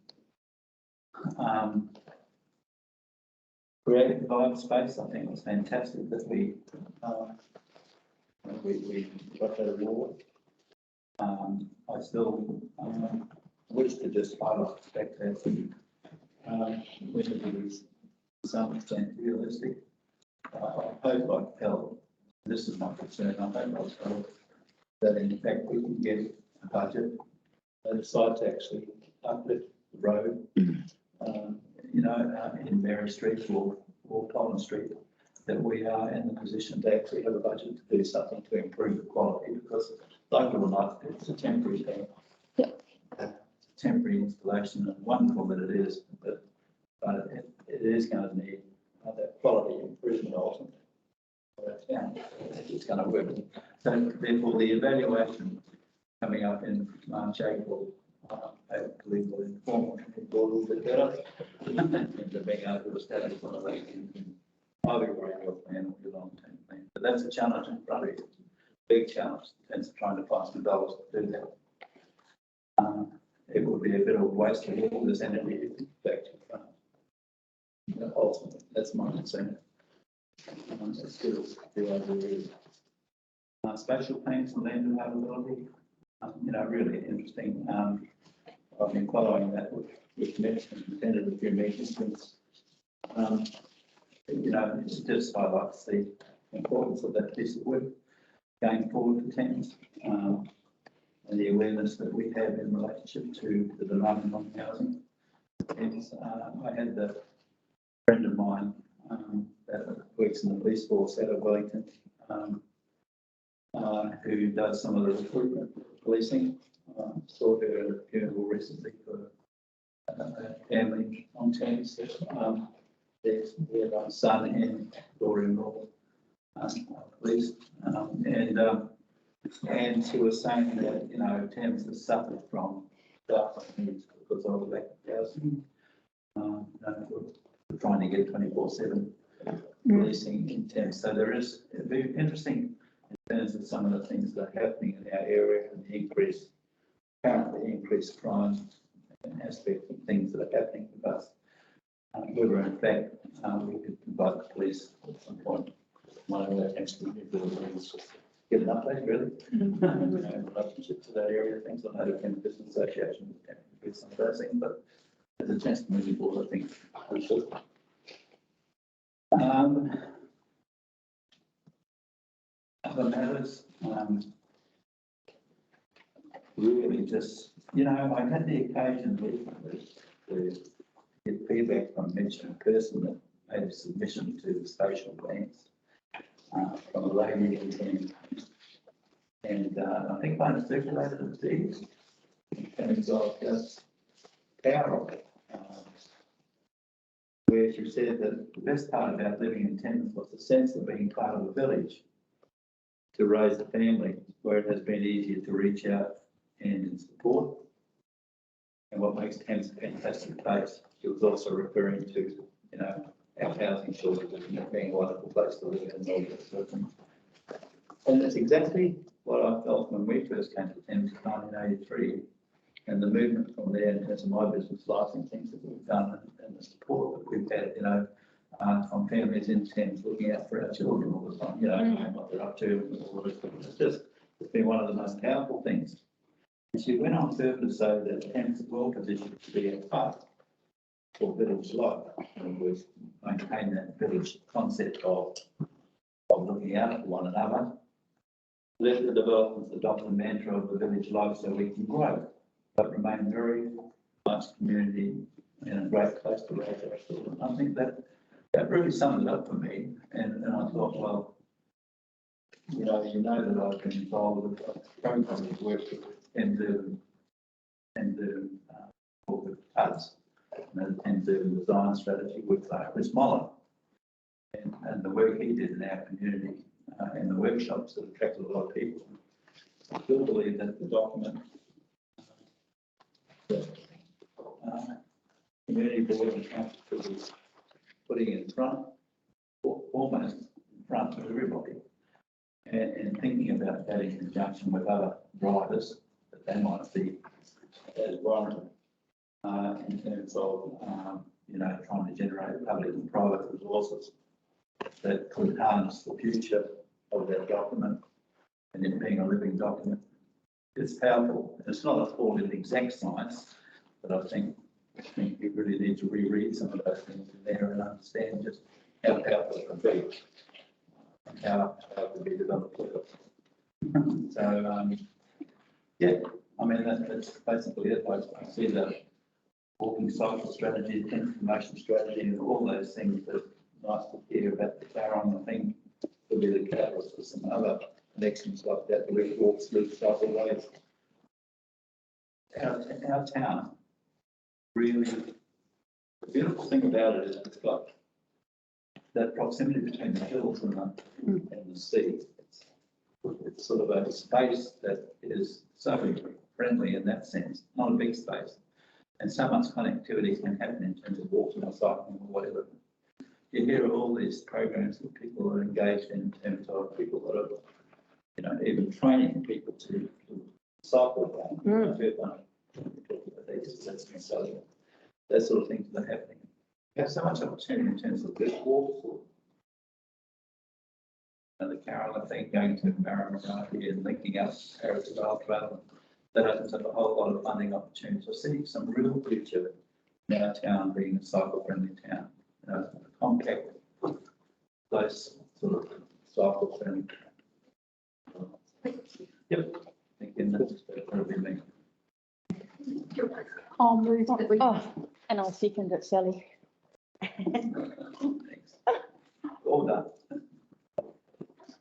Creative vibe space, I think it was fantastic that we got that award. I still wish to just highlight the fact that when it is to some extent realistic, I hope I felt, this is my concern, I hope I felt that in fact we can get a budget that decides to actually uplift the road, you know, in Mary Street or Pollen Street, that we are in the position to actually have a budget to do something to improve the quality, because like it or not, it's a temporary thing. It's a temporary installation, and wonderful that it is, but it is going to need that quality improvement ultimately. It's going to work. So therefore, the evaluation coming up in March, April, hopefully will inform people a little bit better into being able to establish one of those things. Either your annual plan or your long-term plan. But that's a challenge in front of you. Big challenge in terms of trying to find some dollars to do that. It would be a bit of a waste of all this energy back to the front. Ultimately, that's my concern. It's still the idea is spatial plans and land availability. You know, really interesting. I've been following that with connections and attended a few meetings since. You know, it just highlights the importance of that piece of work going forward for Thames, and the awareness that we have in relationship to the demand on housing. I had a friend of mine that works in the police force out of Wellington, who does some of the recruitment policing. Saw her at a funeral recently for a family on Thames. There's my son and daughter-in-law, police, and she was saying that, you know, Thames has suffered from staff needs because of the lack of housing. You know, we're trying to get 24/7 policing in Thames. So there is, it'd be interesting in terms of some of the things that are happening in our area and the currently increased crime and aspect of things that are happening with us. Whether in fact we could invite the police at some point, one of the actually get an update really, in relationship to that area. Things I know the Thames Business Association with some of those things, but as a chance to move forward, I think we should. Other matters, really just, you know, I had the occasion recently to get feedback from a mentioned person that made a submission to the spatial plans from a lady and I think I circulated it to you in terms of just power of it. Where she said that the best part about living in Thames was the sense of being part of a village to raise a family, where it has been easier to reach out and support. And what makes Thames a fantastic place. She was also referring to, you know, our housing shortage and it being a wonderful place to live in and all that sort of thing. And that's exactly what I felt when we first came to Thames in 1983. And the movement from there in terms of my business life and things that we've done and the support that we've had, you know, from families in Thames looking out for our children all the time, you know, and what they're up to. And all this. It's been one of the most powerful things. And she went on further to say that Thames is well positioned to be a part for village life, and we've maintained that village concept of looking out for one another. Let the developments adopt the mantra of the village life so we can grow, but remain very nice community and a great place to raise our children. I think that really summed it up for me, and I thought, well, you know that I've been involved with a program of work and corporate cuts and the design strategy with Chris Moller. And the work he did in our community and the workshops that attracted a lot of people. I still believe that the document that community board and council is putting in front, almost in front of everybody, and thinking about that in conjunction with other drivers that they might be as warranted in terms of trying to generate public and private resources that could harness the future of that document, and it being a living document. It's powerful. It's not all in exact science, but I think you really need to reread some of those things in there and understand just how powerful it can be and how it can be developed. So, yeah, I mean, that's basically it. I see the walking cycle strategy, information strategy, and all those things that nice to hear about the Taron. I think will be the catalyst for some other connections like that, the we walk through cycleways. Our town, really, the beautiful thing about it is it's got that proximity between the hills and the sea. It's sort of a space that is so friendly in that sense, not a big space. And so much connectivity can happen in terms of walking or cycling or whatever. You hear of all these programs that people are engaged in terms of people that are, even training people to cycle. That sort of things that are happening. You have so much opportunity in terms of good walks and the Carolyn thing going to Maramarahi and linking up Paris to Trail. That opens up a whole lot of funding opportunities. I see some real future in our town being a cycle-friendly town. A compact place, sort of cycle-friendly. Yep. Again, that's probably me. I'll move on. Oh, and I'll second it, Sally.